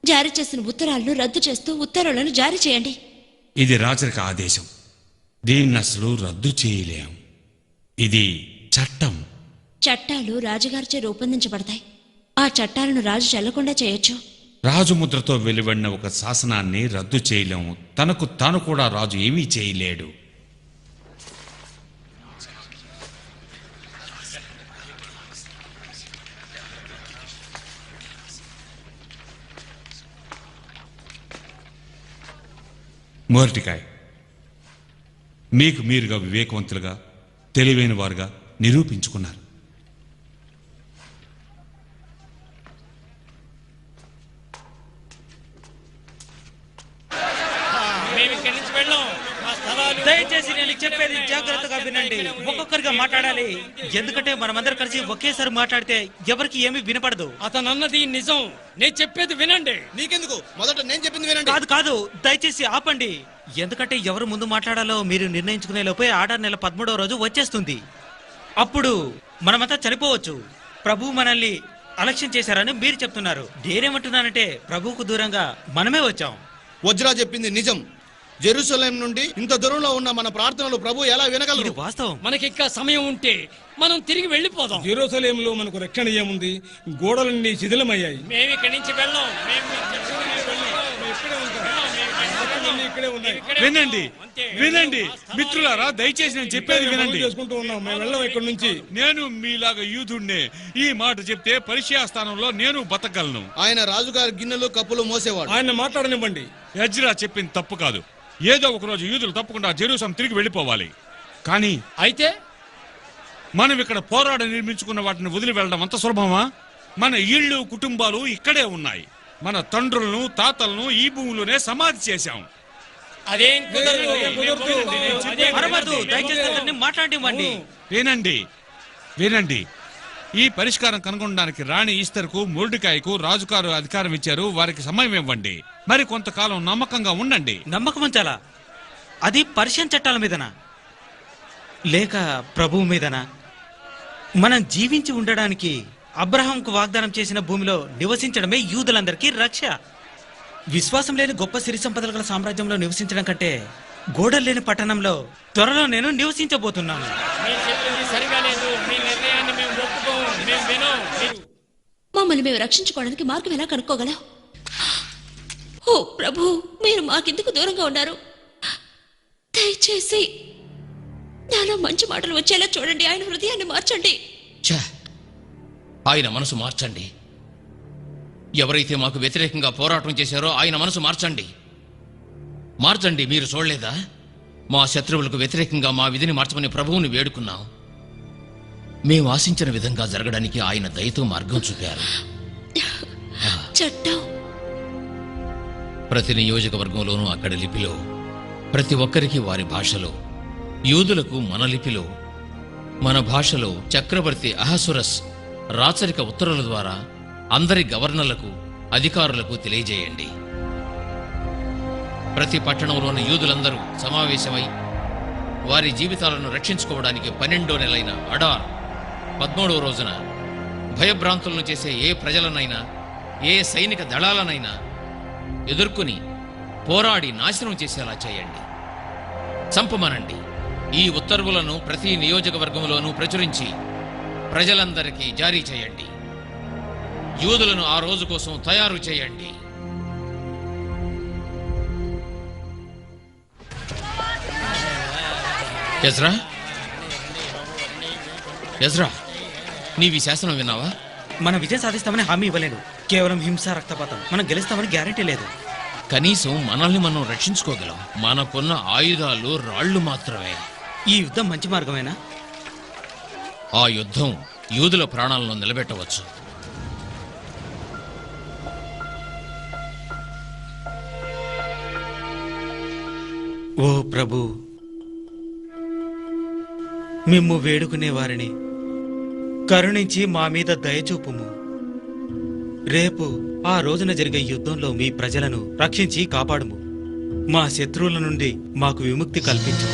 F: జారీ చేసిన ఉత్తరాలను రద్దు చేస్తూ ఉత్తర్వులను జారీ చేయండి.
H: ఇది రాజరిక ఆదేశం. దీన్ని అసలు రద్దు చేయలేం. ఇది చట్టం.
F: చట్టాలు రాజుగారిచే రూపొందించబడతాయి. ఆ చట్టాలను రాజు చెల్లకుండా చేయొచ్చు.
H: రాజుముద్రతో వెలువడిన ఒక శాసనాన్ని రద్దు చేయలేము. తనకు తాను కూడా రాజు ఏమీ చేయలేడు. మోర్టికాయ్, మీకు మీరుగా వివేకవంతులుగా తెలివైన వారుగా నిరూపించుకున్నారు.
B: దయచేసి నేను చెప్పేది జాగ్రత్తగా వినండి. ఒక్కొక్కరిగా మాట్లాడాలి. ఎందుకంటే మనమందరం కలిసి ఒకేసారి మాట్లాడితే ఎవరికి ఏమీ వినపడదు.
C: అతను అన్నది నిజం, నేను చెప్పేది వినండి.
G: నీకెందుకు? మొదట నేను చెప్పింది వినండి.
B: కాదు కాదు, దయచేసి ఆపండి. ఎందుకంటే ఎవరు ముందు మాట్లాడాలో మీరు నిర్ణయించుకునే లోపే 6 నెల 13వ రోజు వచ్చేస్తుంది. అప్పుడు మనమంతా చనిపోవచ్చు. ప్రభు మనల్ని అలక్ష్యం చేశారని మీరు చెప్తున్నారు. నేనేమంటున్నానంటే ప్రభువుకు దూరంగా మనమే వచ్చాం.
G: వజ్రా చెప్పింది నిజం. జెరూసలేం నుండి ఇంత దూరంలో ఉన్న మన ప్రార్థనలు ప్రభు ఎలా వినగలరు?
B: వాస్తవం.
C: మనకింకా సమయం ఉంటే మనం తిరిగి వెళ్ళిపోదాం.
E: జెరూసలేంలో మనకు రక్షణ ఏముంది? గోడలన్నీ శిథిలమయ్యాయి.
C: మేము ఇక్కడి నుంచి వెళ్ళాం.
H: వినండి, వినండి మిత్రులారా, దయచేసి నేను చెప్పేది వినండి.
E: చేసుకుంటూ ఉన్నాం, మేము వెళ్ళాం ఇక్కడి నుంచి.
H: నేను మీలాగా యూదుడినే. ఈ మాట చెప్తే పరిచయ స్థానంలో నేను బతకగలను.
G: ఆయన రాజుగారి గిన్నెలు కప్పులు మోసేవాడు.
E: ఆయన మాట్లాడనివ్వండి.
H: యజ్రా చెప్పింది తప్పు కాదు. ఏదో ఒక రోజు యూదులు తప్పకుండా జెరూసలేం తిరిగి వెళ్ళిపోవాలి. కానీ
C: అయితే
H: మనం ఇక్కడ పోరాడ నిర్మించుకున్న వాటిని వదిలి వెళ్ళడం అంత సులభమా? మన ఇళ్ళు కుటుంబాలు ఇక్కడే ఉన్నాయి. మన తండ్రులను తాతలను ఈ భూమిలోనే సమాధి చేశాం.
C: అదేం
B: మాట్లాడివ్వండి.
H: వినండి, వినండి. ఈ పరిష్కారం కనుగొనడానికి రాణి ఈస్టర్కు మొర్డెకాయికు రాజుగారు అధికారం ఇచ్చారు. వారికి సమయం ఇవ్వండి. మరి కొంతకాలం నమ్మకంగా ఉండండి.
B: నమ్మకం ఉంచాలా? అది పర్షియన్ చట్టాల మీదనా లేక ప్రభువు మీదనా? మనం జీవించి ఉండడానికి అబ్రహాంకు వాగ్దానం చేసిన భూమిలో నివసించడమే యూదులందరికీ రక్ష. విశ్వాసం లేని గొప్ప సిరి సంపదల గల సామ్రాజ్యంలో నివసించడం కంటే గోడలు లేని పట్టణంలో త్వరలో నేను నివసించబోతున్నాను.
F: మమ్మల్ని మేము రక్షించుకోవడానికి మార్గం ఎలా కనుక్కోగలం? ఓ ప్రభు, మీరు మాకెందుకు దూరంగా ఉన్నారు? దయచేసి నాలో మంచి మాటలు వచ్చేలా చూడండి. ఆయన హృదయాన్ని మార్చండి.
A: ఆయన మనసు మార్చండి. ఎవరైతే మాకు వ్యతిరేకంగా పోరాటం చేశారో ఆయన మనసు మార్చండి. మార్చండి. మీరు చూడలేదా? మా శత్రువులకు వ్యతిరేకంగా మా విధిని మార్చమని ప్రభువుని వేడుకున్నాం. మేము ఆశించిన విధంగా జరగడానికి ఆయన దయతో మార్గం చూపారు.
F: చట్టం
A: ప్రతి నియోజకవర్గంలోనూ అక్కడి లిపిలో, ప్రతి ఒక్కరికి వారి భాషలో, యూదులకు మన లిపిలో, మన భాషలో చక్రవర్తి అహసురస్ రాచరిక ఉత్తర్వుల ద్వారా అందరి గవర్నర్లకు, అధికారులకు తెలియజేయండి. ప్రతి పట్టణంలోని యూదులందరూ సమావేశమై వారి జీవితాలను రక్షించుకోవడానికి 12వ నెలైన అడార్ 13వ రోజున భయభ్రాంతులను చేసే ఏ ప్రజలనైనా, ఏ సైనిక దళాలనైనా ఎదుర్కొని పోరాడి నాశనం చేసేలా చేయండి. చంపమనండి. ఈ ఉత్తర్వులను ప్రతి నియోజకవర్గంలోనూ ప్రచురించి ప్రజలందరికీ జారీ చేయండి. యూదులను ఆ రోజు కోసం తయారు చేయండి. ఎజ్రా, ఎజ్రా, నీవి శాసనం విన్నావా?
B: మన విజయం సాధిస్తామని హామీ ఇవ్వలేను. కేవలం హింస, రక్తపాతం. మనం గెలుస్తామని గ్యారెంటీ లేదు.
A: కనీసం మనల్ని మనం రక్షించుకోగలం. మనకున్న ఆయుధాలు రాళ్లు మాత్రమే.
B: ఈ యుద్ధం మంచి మార్గమేనా?
A: ఆ యుద్ధం యూదుల ప్రాణాలను నిలబెట్టవచ్చు.
B: ఓ ప్రభు, మిమ్ము వేడుకునే వారిని కరుణించి మా మీద దయచూపుము. రేపు ఆ రోజున జరిగే యుద్ధంలో మీ ప్రజలను రక్షించి కాపాడుము. మా శత్రువుల నుండి మాకు విముక్తి కల్పించు.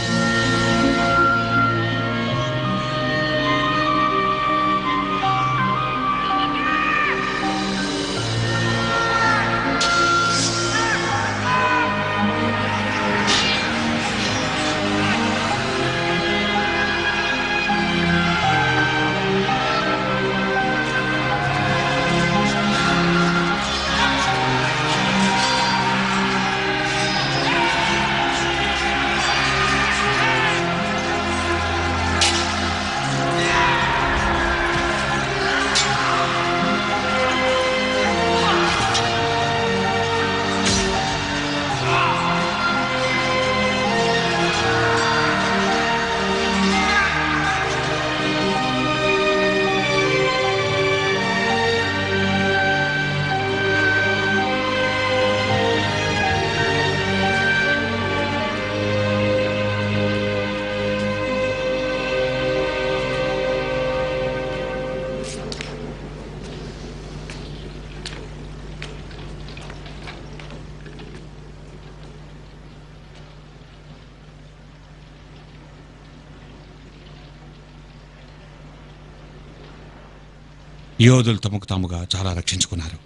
H: యోధులు తమకు తాముగా చాలా రక్షించుకున్నారు.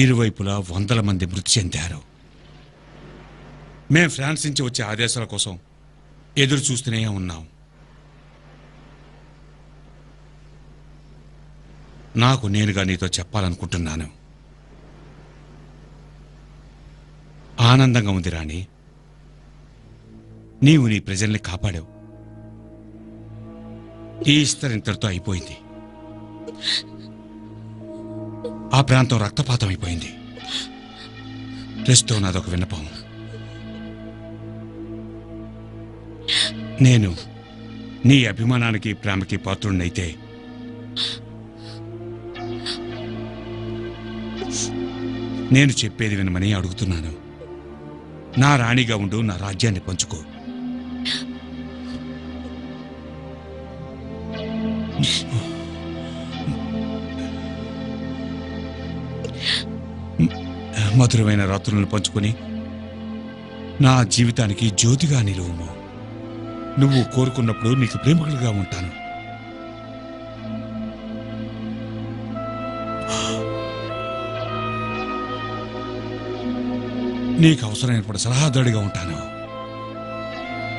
H: ఇరువైపులా 100 మంది మృతి చెందారు. మేం ఫ్రాన్స్ నుంచి వచ్చే ఆదేశాల కోసం ఎదురు చూస్తూనే ఉన్నాం. నాకు నేనుగా నీతో చెప్పాలనుకుంటున్నాను. ఆనందంగా ఉంది రాణి. నీవు నీ ప్రజల్ని కాపాడావు. ఈస్టర్ ఇంతటితో అయిపోయింది. ఆ ప్రాంతం రక్తపాతం అయిపోయింది. ప్రస్తుతం నాదొక విన్నపం. నేను నీ అభిమానానికి, ప్రేమకి పాత్రుడినైతే నేను చెప్పేది వినమని అడుగుతున్నాను. నా రాణిగా ఉండు, నా రాజ్యాన్ని పంచుకో. మధురమైన రాత్రులను పంచుకొని నా జీవితానికి జ్యోతిగా నిలువుము. నువ్వు కోరుకున్నప్పుడు నీకు ప్రేమికులుగా ఉంటాను. నీకు అవసరమైనప్పుడు సలహాదారుడిగా ఉంటాను.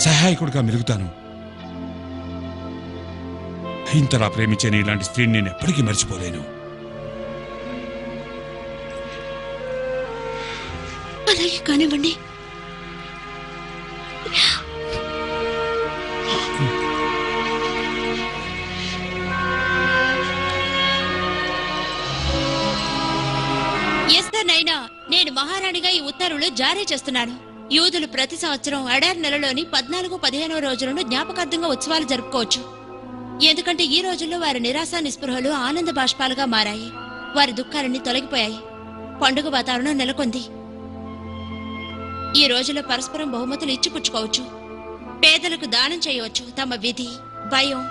H: సహాయకుడిగా మెలుగుతాను. ఇంతలా ప్రేమించే ఇలాంటి స్త్రీని నేను ఎప్పటికీ మర్చిపోలేను.
F: అలాగే కానివ్వండి. నైనా నేను మహారాణిగా ఈ ఉత్తర్వులు జారీ చేస్తున్నాను. యూదులు ప్రతి సంవత్సరం అడార్ నెలలోని 14, 15వ రోజులను జ్ఞాపకార్థంగా ఉత్సవాలు జరుపుకోవచ్చు. ఎందుకంటే ఈ రోజుల్లో వారి నిరాశ, నిస్పృహలు ఆనంద బాష్పాలుగా మారాయి. వారి దుఃఖాలన్నీ తొలగిపోయాయి. పండుగ వాతావరణం నెలకొంది. ఈ రోజులో పరస్పరం బహుమతులు ఇచ్చిపుచ్చుకోవచ్చు, పేదలకు దానం చేయవచ్చు. తమ విధి, భయం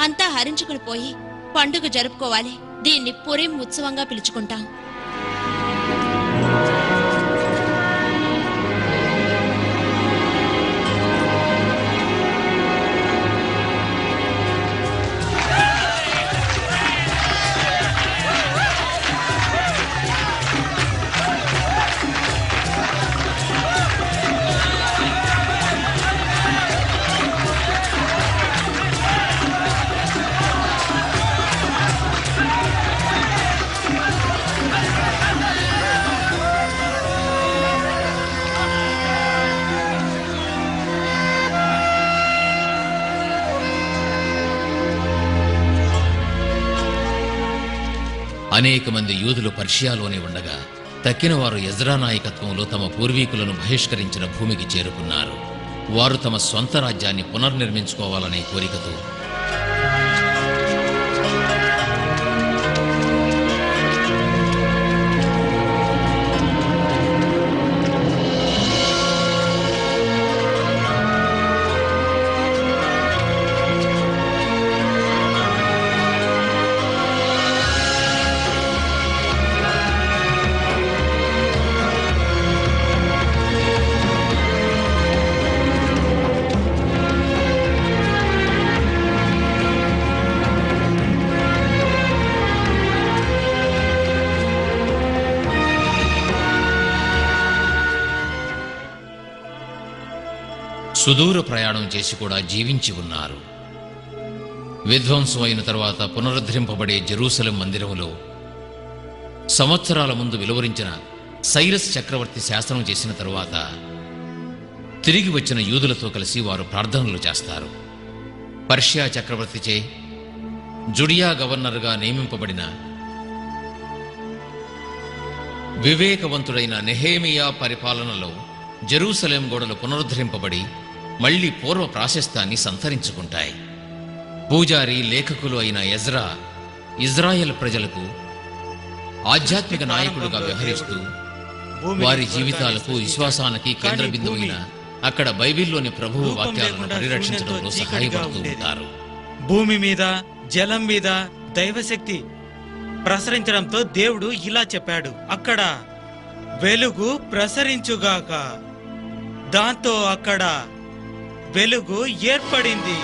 F: అంతా హరించుకుని పోయి పండుగ జరుపుకోవాలి. దీన్ని పురిం ఉత్సవంగా పిలుచుకుంటాం.
A: అనేక మంది యూదులు పర్షియాలోనే ఉండగా తక్కిన వారు ఎజ్రా నాయకత్వంలో తమ పూర్వీకులను బహిష్కరించిన భూమికి చేరుకున్నారు. వారు తమ స్వంత రాజ్యాన్ని పునర్నిర్మించుకోవాలనే కోరికతో సుదూర ప్రయాణం చేసి కూడా జీవించి ఉన్నారు. విధ్వంసం అయిన తర్వాత పునరుద్ధరింపబడే జెరూసలేం మందిరంలో సంవత్సరాల ముందు వెలువరించిన సైరస్ చక్రవర్తి శాసనం చేసిన తరువాత తిరిగి వచ్చిన యూదులతో కలిసి వారు ప్రార్థనలు చేస్తారు. పర్షియా చక్రవర్తిచే జుడియా గవర్నర్గా నియమింపబడిన వివేకవంతుడైన నెహేమియా పరిపాలనలో జెరూసలేం గోడలు పునరుద్ధరింపబడి మళ్లీ పూర్వ ప్రాశస్త్యాన్ని సంతరించుకుంటాయి. పూజారి, లేఖకులు అయిన ఎజ్రా ఇజ్రాయెల్ ప్రజలకు ఆధ్యాత్మిక నాయకుడుగా వ్యవహరిస్తూ వారి జీవితాలకు, విశ్వాసానికి కేంద్ర బిందువైన అక్కడ బైబిల్లోని ప్రభువు వాక్యాలను పరిరక్షించడంలో సహాయపడుతూ ఉంటారు.
B: భూమి మీద, జలం మీద దైవశక్తి ప్రసరించడంతో దేవుడు ఇలా చెప్పాడు, అక్కడ వెలుగు ప్రసరించుగాక. దాంతో అక్కడ వెలుగు ఏర్పడింది.